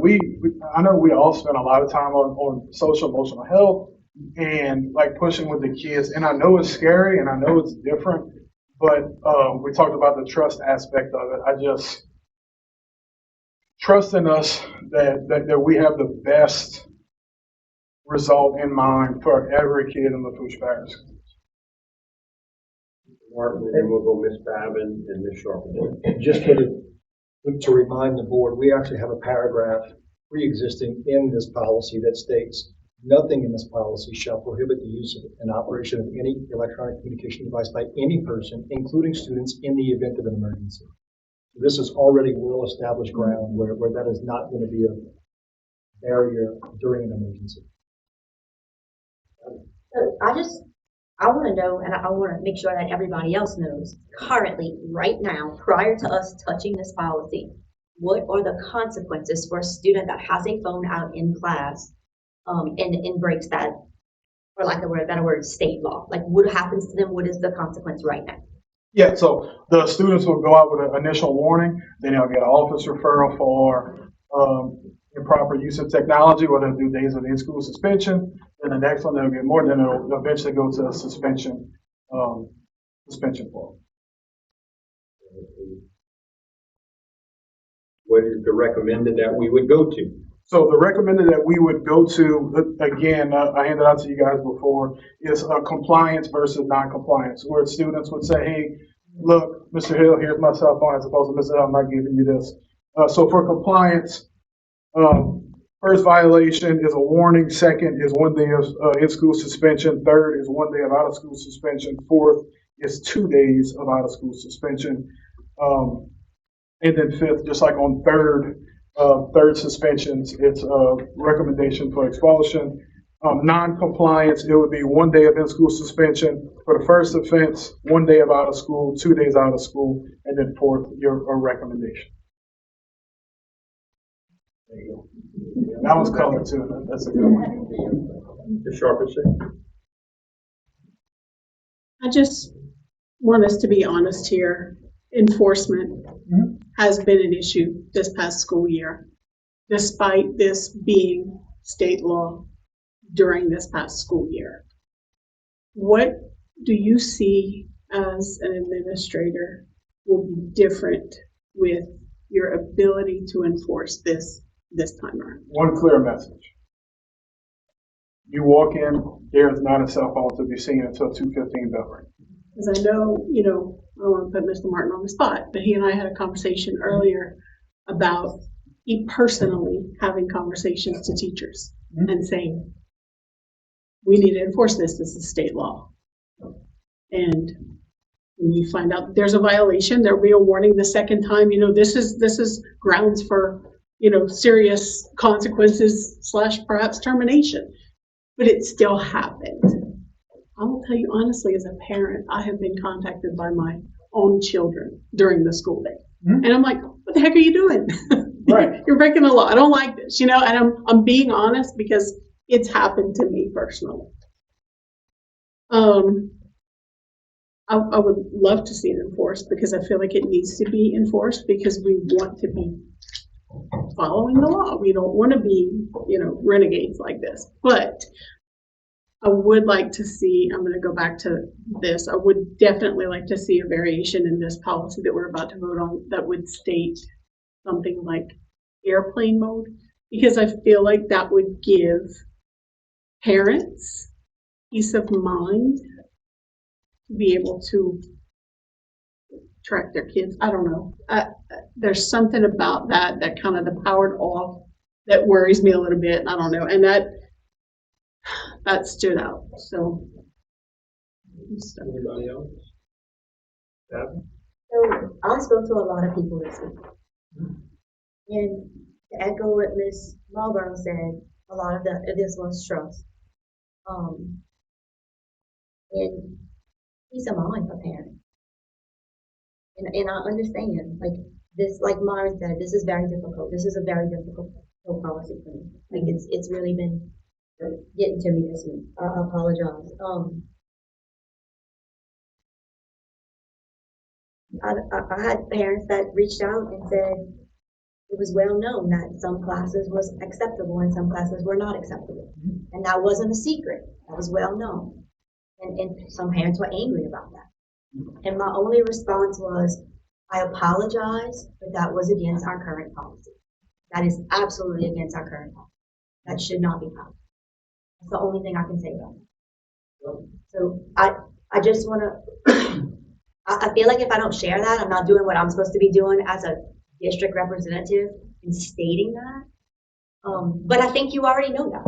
I know we all spend a lot of time on social emotional health and like pushing with the kids. And I know it's scary and I know it's different, but we talked about the trust aspect of it. I just trust in us that we have the best result in mind for every kid in Lafourche Parish. Martin, and then we'll go Ms. Babin and Ms. Sharp. Just to remind the board, we actually have a paragraph pre-existing in this policy that states, nothing in this policy shall prohibit the use of and operation of any electronic communication device by any person, including students, in the event of an emergency. This is already well-established ground where that is not going to be a barrier during an emergency. So I want to know, and I want to make sure that everybody else knows, currently, right now, prior to us touching this policy, what are the consequences for a student that has a phone out in class and breaks that, for lack of a better word, state law? Like, what happens to them? What is the consequence right now? Yeah, so the students will go out with an initial warning, then they'll get an office referral for improper use of technology, whether they'll do days of in-school suspension. Then the next one, they'll get more, then it'll eventually go to a suspension form. What is the recommended that we would go to? So the recommended that we would go to, again, I handed out to you guys before, is compliance versus non-compliance, where students would say, hey, look, Mr. Hill, here's my cell phone, as opposed to Mr. Hill, I'm not giving you this. So for compliance, first violation is a warning, second is 1 day of in-school suspension, third is 1 day of out-of-school suspension, fourth is 2 days of out-of-school suspension. And then fifth, just like on third suspensions, it's a recommendation for expulsion. Non-compliance, it would be 1 day of in-school suspension. For the first offense, 1 day of out of school, 2 days out of school, and then fourth, a recommendation. There you go. That was colored too. That's a good one. The sharpest thing. I just want us to be honest here. Enforcement has been an issue this past school year, despite this being state law during this past school year. What do you see as an administrator will be different with your ability to enforce this time around? One clear message. You walk in, there is not a cell phone to be seen until 2:15 bell ring. Because I know, I don't want to put Mr. Martin on the spot, but he and I had a conversation earlier about he personally having conversations to teachers and saying, we need to enforce this. This is state law. And when we find out there's a violation, there'll be a warning the second time. This is grounds for, serious consequences / perhaps termination. But it still happened. I will tell you honestly, as a parent, I have been contacted by my own children during the school day. And I'm like, what the heck are you doing? Right. You're breaking the law. I don't like this, and I'm being honest because it's happened to me personally. I would love to see it enforced because I feel like it needs to be enforced because we want to be following the law. We don't want to be, renegades like this. But I would like to see, I'm going to go back to this, I would definitely like to see a variation in this policy that we're about to vote on that would state something like airplane mode, because I feel like that would give parents peace of mind to be able to track their kids. I don't know. There's something about that kind of the powered off that worries me a little bit. I don't know. And that stood out. So, Anybody else? So I spoke to a lot of people this week. And to echo what Ms. Marlborough said, a lot of this was trust. And peace of mind for parents. And I understand, like this, like Myron said, this is very difficult. This is a very difficult policy for me. Like it's really been getting to me this week. I apologize. I had parents that reached out and said it was well known that some classes was acceptable and some classes were not acceptable. And that wasn't a secret. That was well known. And some parents were angry about that. And my only response was, I apologize, but that was against our current policy. That is absolutely against our current policy. That should not be happening. That's the only thing I can say about it. So I just want to, I feel like if I don't share that, I'm not doing what I'm supposed to be doing as a district representative in stating that. But I think you already know that.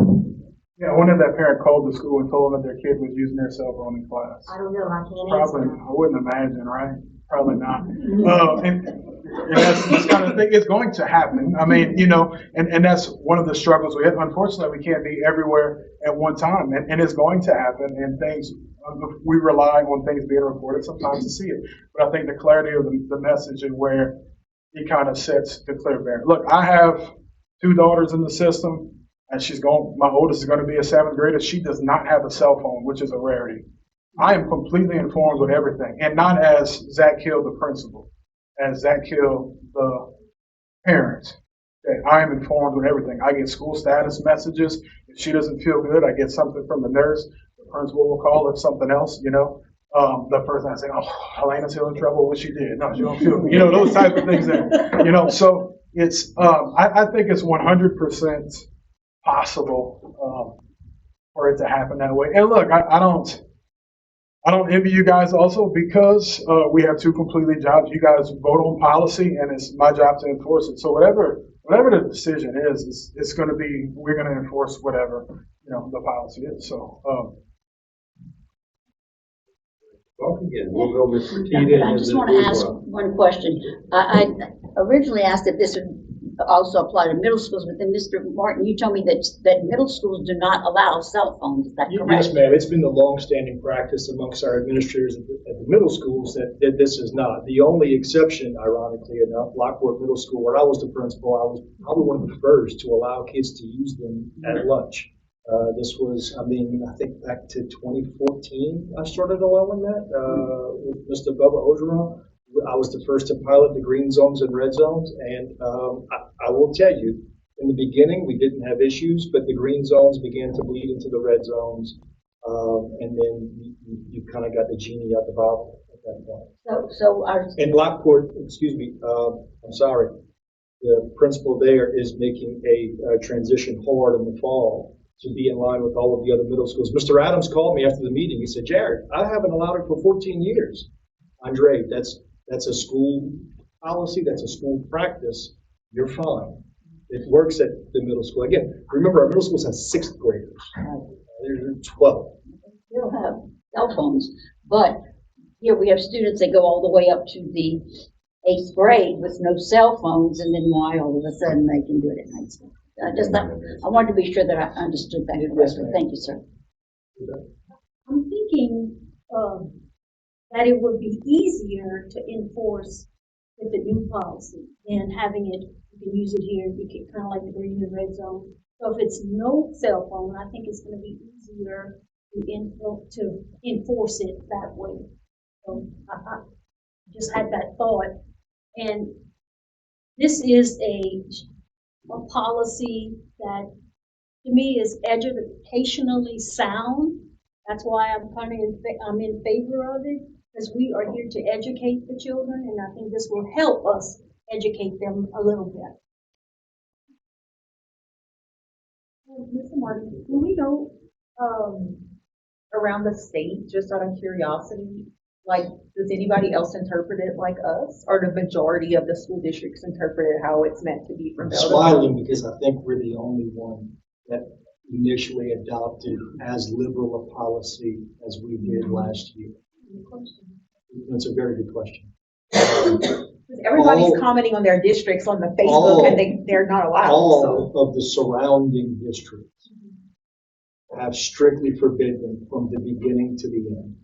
Yeah, I wonder if that parent called the school and told them that their kid was using their cell phone in class. I don't know. I can't Probably, answer. I wouldn't imagine, right? Probably not. And that's this kind of thing. It's going to happen. I mean, and that's one of the struggles we have. Unfortunately, we can't be everywhere at one time, and it's going to happen. And things, we rely on things being reported sometimes to see it. But I think the clarity of the message and where it kind of sets the clear barrier. Look, I have 2 daughters in the system. And my oldest is going to be a 7th grader. She does not have a cell phone, which is a rarity. I am completely informed with everything, and not as Zach Hill, the principal, as Zach Hill, the parent. Okay, I am informed on everything. I get school status messages. If she doesn't feel good, I get something from the nurse. The principal will call if something else, you know. The person I say, oh, Elena's still in trouble. What she did? No, she don't feel good. You know, those type of things that, you know, so it's, I think it's 100% possible, for it to happen that way. And look, I don't envy you guys also because we have two completely jobs. You guys vote on policy, and it's my job to enforce it. So whatever the decision is, it's going to be, we're going to enforce whatever, you know, the policy is. So. Welcome again. We'll go with Rashida. I just want to ask one question. I originally asked if this would also apply to middle schools, but then Mr. Martin, you told me that middle schools do not allow cell phones. Is that correct? Yes, ma'am. It's been the long-standing practice amongst our administrators at the middle schools that this is not. The only exception, ironically enough, Lockport Middle School, where I was the principal, I was probably one of the first to allow kids to use them at lunch. This was, I think back to 2014, I started allowing that with Mr. Bubba Ogeron. I was the first to pilot the green zones and red zones, and I will tell you, in the beginning, we didn't have issues, but the green zones began to bleed into the red zones, and then you kind of got the genie out the bottle at that point. So our In Lockport, excuse me, I'm sorry, the principal there is making a transition hard in the fall to be in line with all of the other middle schools. Mr. Adams called me after the meeting. He said, Jared, I haven't allowed it for 14 years. Andre, that's a school policy, that's a school practice, you're fine. It works at the middle school. Again, remember our middle schools have sixth graders. They're 12. they don't have cell phones, but here we have students that go all the way up to the 8th grade with no cell phones, and then why all of a sudden they can do it at night school. I wanted to be sure that I understood that correctly. Thank you, sir. I'm thinking that it would be easier to enforce with the new policy than having it, you can use it here, you can kind of like the green and red zone. So if it's no cell phone, I think it's going to be easier to enforce it that way. So I just had that thought. And this is a policy that to me is educationally sound. That's why I'm in favor of it, because we are here to educate the children, and I think this will help us educate them a little bit. Mr. Martin, do we know around the state, just out of curiosity, like, does anybody else interpret it like us, or the majority of the school districts interpret it how it's meant to be from I'm Bell to smiling because I think we're the only one that initially adopted as liberal a policy as we did last year. That's a very good question. Everybody's commenting on their districts on the Facebook, and they're not allowed. All of the surrounding districts have strictly forbidden them from the beginning to the end.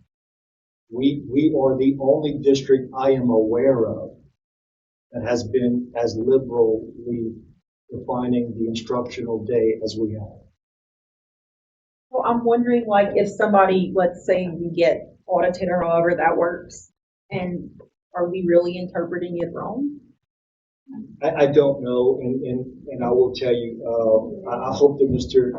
We are the only district I am aware of that has been as liberally defining the instructional day as we have. Well, I'm wondering, like, if somebody, let's say we get audited or however that works, and are we really interpreting it wrong? I don't know, and I will tell you, I hope that Mr.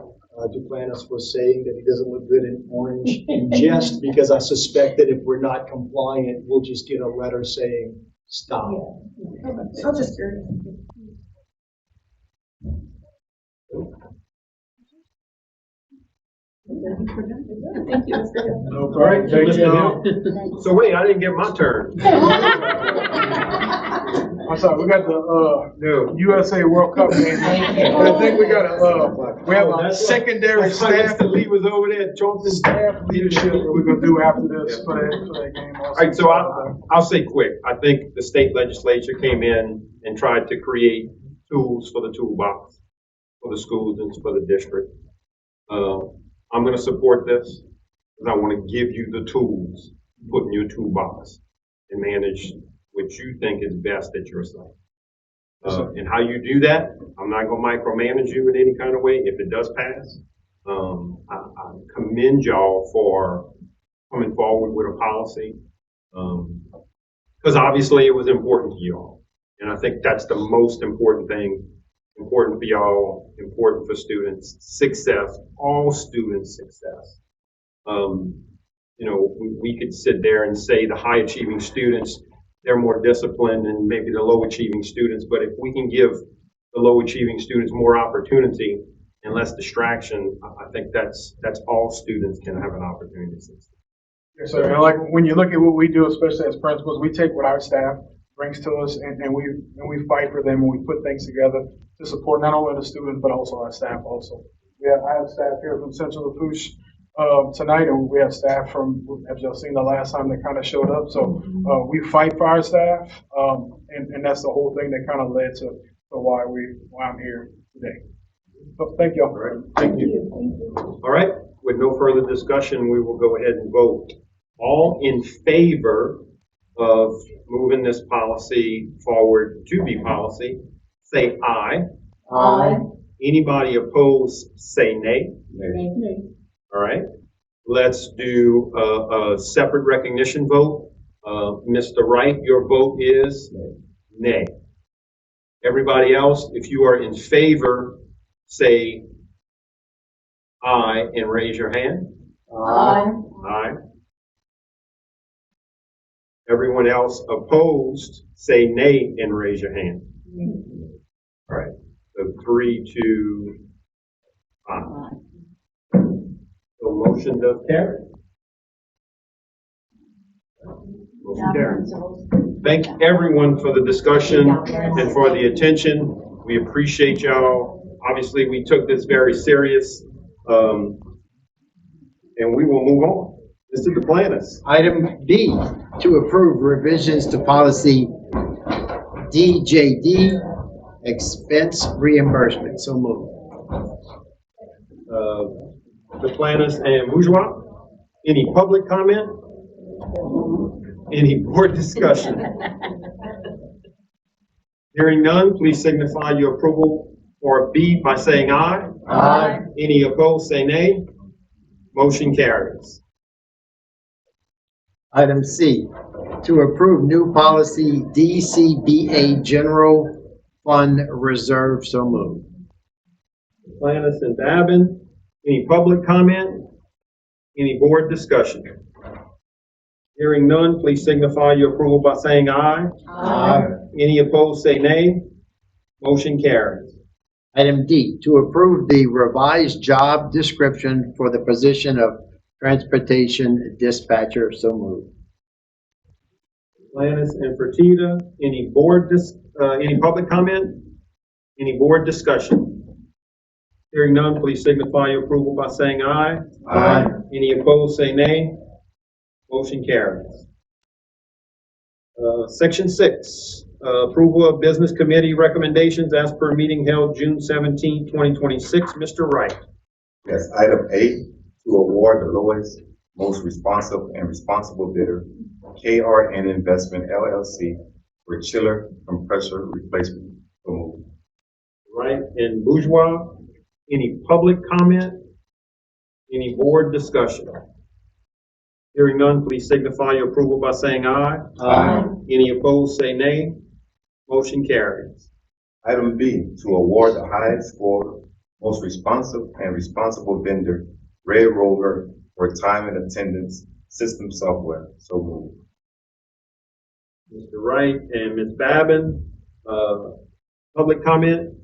Duplantis was saying that he doesn't look good in orange in jest, because I suspect that if we're not compliant, we'll just get a letter saying, stop. Yeah. Okay. I was just curious. Thank you, Mr. Hill. All right, thank you. So wait, I didn't get my turn. I'm sorry, we got the USA World Cup game. I think we got we have a secondary staff Lee was over there at Charleston. staff leadership that we're gonna do after this for that game. All right, so I'll say quick. I think the state legislature came in and tried to create tools for the toolbox for the schools and for the district. I'm going to support this because I want to give you the tools to put in your toolbox and manage what you think is best at your site. And how you do that, I'm not going to micromanage you in any kind of way. If it does pass, I commend y'all for coming forward with a policy, because obviously it was important to y'all. And I think that's the most important thing important for y'all, important for students' success, all students' success. You know, we could sit there and say the high achieving students, they're more disciplined than maybe the low achieving students, but if we can give the low achieving students more opportunity and less distraction, I think that's all students can have an opportunity to succeed. Yes, sir. And like when you look at what we do, especially as principals, we take what our staff brings to us and we fight for them and we put things together to support not only the students but also our staff also. I have staff here from Central Lafourche tonight, and we have staff from, as y'all seen the last time, that kind of showed up. So we fight for our staff, and that's the whole thing that kind of led to why I'm here today. So thank you all. All right, thank you. All right, with no further discussion, we will go ahead and vote. All in favor of moving this policy forward to be policy, say aye. Aye. Anybody opposed, say nay. Nay. All right, let's do a separate recognition vote. Mr. Wright, your vote is nay. Everybody else, if you are in favor, say aye and raise your hand. Aye. Aye. Everyone else opposed, say nay and raise your hand. All right, so 3, 2, 5. So motion does carry. Motion carries. Thank everyone for the discussion and for the attention. We appreciate y'all. Obviously, we took this very serious, and we will move on. Mr. Duplantis. Item D, to approve revisions to policy DJD, expense reimbursement. So moved. Duplantis and Bourgeois. Any public comment? Any board discussion? Hearing none, please signify your approval for B by saying aye. Aye. Any opposed, say nay. Motion carries. Item C, to approve new policy DCBA, general fund reserve. So moved. Duplantis and Babin. Any public comment? Any board discussion? Hearing none, please signify your approval by saying aye. Aye. Any opposed, say nay. Motion carries. Item D, to approve the revised job description for the position of transportation dispatcher. So moved. Duplantis and Fertitta. Any any public comment? Any board discussion? Hearing none, please signify your approval by saying aye. Aye. Any opposed, say nay. Motion carries. Section 6, approval of business committee recommendations as per meeting held June 17, 2026. Mr. Wright. Yes, item A, to award the lowest, most responsive and responsible bidder, KRN Investment LLC, for chiller compressor replacement. So moved. Right, and Bourgeois. Any public comment? Any board discussion? Hearing none, please signify your approval by saying aye. Aye. Any opposed, say nay. Motion carries. Item B, to award the highest score, most responsive and responsible vendor, Red Rover, for time and attendance system software. So moved. Mr. Wright and Ms. Babin, public comment?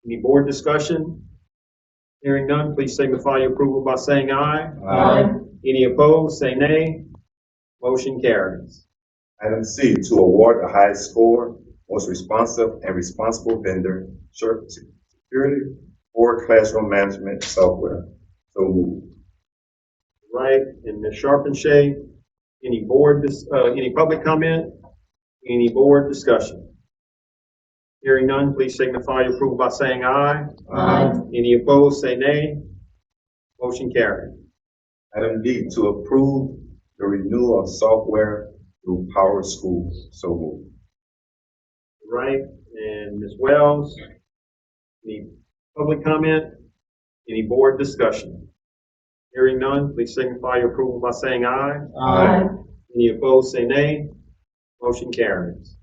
Any board discussion? Hearing none, please signify your approval by saying aye. Aye. Any opposed, say nay. Motion carries. Item C, to award the highest score, most responsive and responsible vendor, security for classroom management software. So moved. Right, and Ms. Sharpenshay, any any public comment? Any board discussion? Hearing none, please signify your approval by saying aye. Aye. Any opposed, say nay. Motion carried. Item D, to approve the renewal of software through Power School. So moved. Right, and Ms. Wells, any public comment? Any board discussion? Hearing none, please signify your approval by saying aye. Aye. Any opposed, say nay. Motion carries.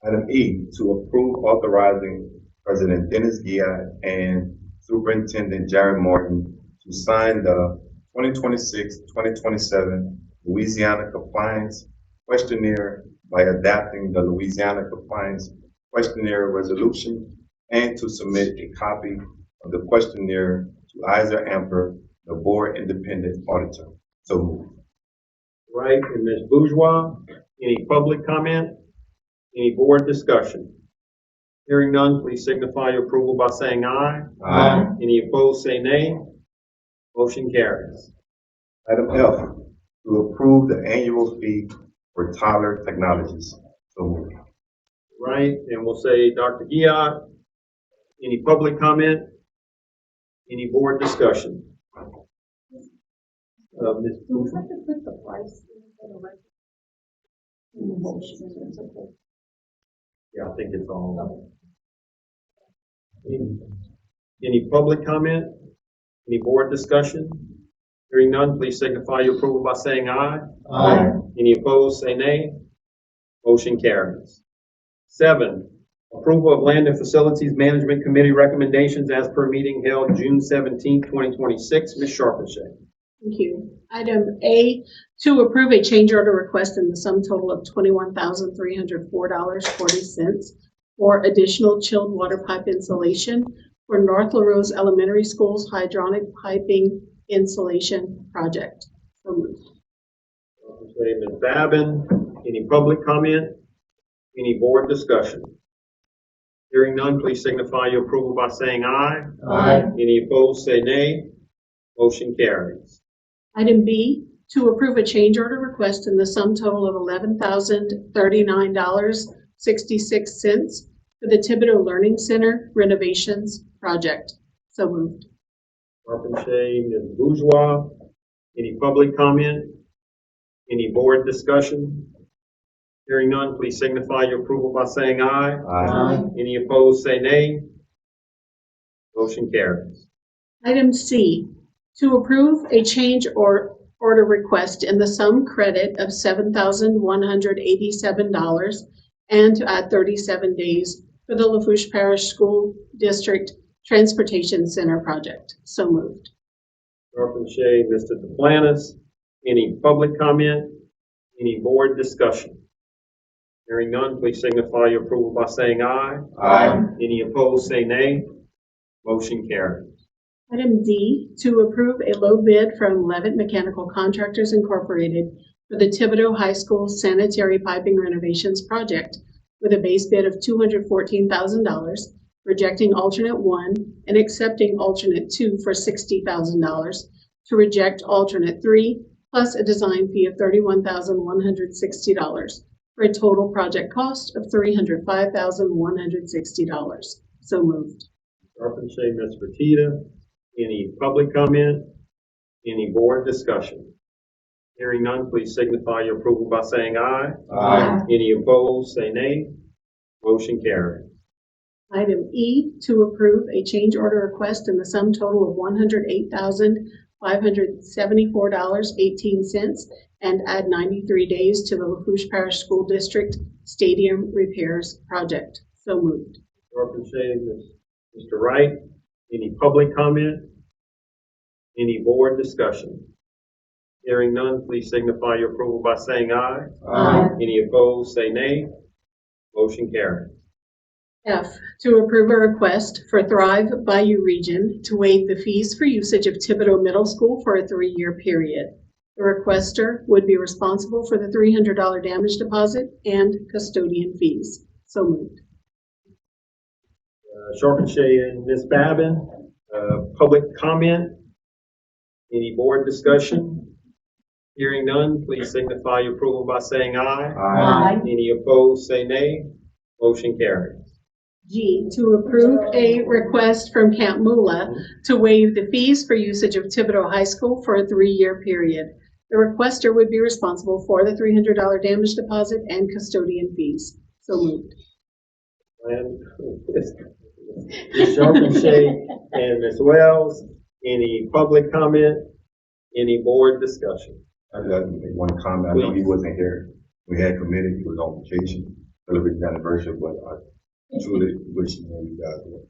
Item E, to approve authorizing President Dennis Gia, and Superintendent Jared Morton to sign the 2026-2027 Louisiana Compliance Questionnaire by adapting the Louisiana Compliance Questionnaire Resolution and to submit a copy of the questionnaire to Iser Amper, the Board Independent Auditor. So moved. Right, and Ms. Bourgeois, any public comment? Any board discussion? Hearing none, please signify your approval by saying aye. Aye. Any opposed, say nay. Motion carries. Item F, to approve the annual fee for Tyler Technologies. So moved. Right, and we'll say Dr. Giat. Any public comment? Any board discussion? Ms. Bourgeois? Yeah, I think it's all. Any public comment? Any board discussion? Hearing none, please signify your approval by saying aye. Aye. Any opposed, say nay. Motion carries. 7, approval of Land and Facilities Management Committee recommendations as per meeting held June 17, 2026. Ms. Sharpenshay. Thank you. Item A, to approve a change order request in the sum total of $21,304.40 for additional chilled water pipe insulation for North LaRose Elementary School's hydronic piping insulation project. So moved. Ms. Babin, any public comment? Any board discussion? Hearing none, please signify your approval by saying aye. Aye. Any opposed, say nay. Motion carries. Item B, to approve a change order request in the sum total of $11,039.66 for the Thibodeau Learning Center renovations project. So moved. Sharpenshay, Ms. Bourgeois, any public comment? Any board discussion? Hearing none, please signify your approval by saying aye. Aye. Any opposed, say nay. Motion carries. Item C, to approve a change or order request in the sum credit of $7,187 and to add 37 days for the Lafourche Parish School District Transportation Center project. So moved. Sharpenshay, Mr. Duplantis, any public comment? Any board discussion? Hearing none, please signify your approval by saying aye. Aye. Any opposed, say nay. Motion carries. Item D, to approve a low bid from Levitt Mechanical Contractors Incorporated for the Thibodeau High School sanitary piping renovations project with a base bid of $214,000, rejecting alternate 1 and accepting alternate 2 for $60,000, to reject alternate 3 plus a design fee of $31,160 for a total project cost of $305,160. So moved. Sharpenshay, Ms. Fertitta, any public comment? Any board discussion? Hearing none, please signify your approval by saying aye. Aye. Any opposed, say nay. Motion carries. Item E, to approve a change order request in the sum total of $108,574.18 and add 93 days to the Lafourche Parish School District Stadium Repairs Project. So moved. Sharpenshay, Mr. Wright, any public comment? Any board discussion? Hearing none, please signify your approval by saying aye. Aye. Any opposed, say nay. Motion carries. F, to approve a request for Thrive Bayou Region to waive the fees for usage of Thibodeau Middle School for a 3-year period. The requester would be responsible for the $300 damage deposit and custodian fees. So moved. Sharpenshay and Ms. Babin, public comment? Any board discussion? Hearing none, please signify your approval by saying aye. Aye. Any opposed, say nay. Motion carries. G, to approve a request from Camp Moolah to waive the fees for usage of Thibodeau High School for a 3-year period. The requester would be responsible for the $300 damage deposit and custodian fees. So moved. And Ms. Sharpenshay and Ms. Wells, any public comment? Any board discussion? I just make one comment. I know he wasn't here. We had committed, he was on vacation, celebrating the anniversary, but truly wish you guys would.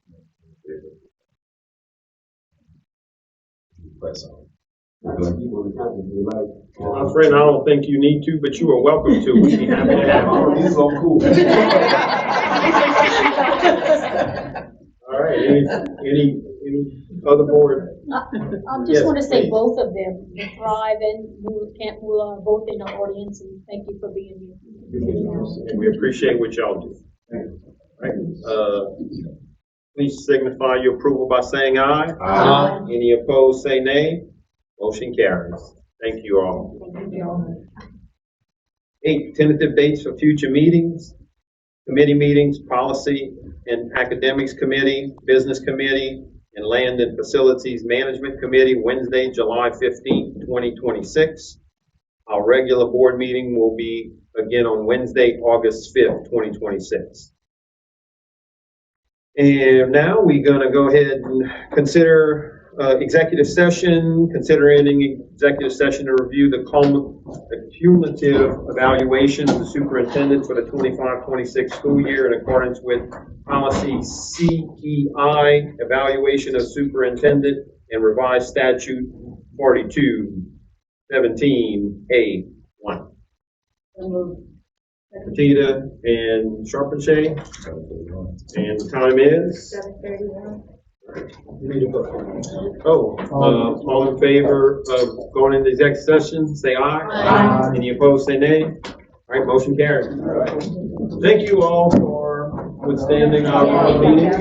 Press on. My friend, I don't think you need to, but you are welcome to. We'd be happy to have you. These are cool. All right, any other board? I Yes, just want to say please. both of them, Thrive and Campbell, are both in the audience, and thank you for being here. And we appreciate what y'all do. All right, please signify your approval by saying aye. Aye. Any opposed, say nay. Motion carries. Thank you all. 8, tentative dates for future meetings, committee meetings, policy and academics committee, business committee, and land and facilities management committee, Wednesday, July 15th, 2026. Our regular board meeting will be again on Wednesday, August 5th, 2026. And now we're going to go ahead and consider executive session, considering executive session to review the cumulative evaluation of the superintendent for the 25-26 school year in accordance with policy CEI, evaluation of superintendent, and revised statute 4217A1. Petita and Sharpenshay. And the time is? 7:31. All in favor of going into executive session, say aye. Aye. Any opposed, say nay. All right, motion carries. Thank you all for withstanding our meeting.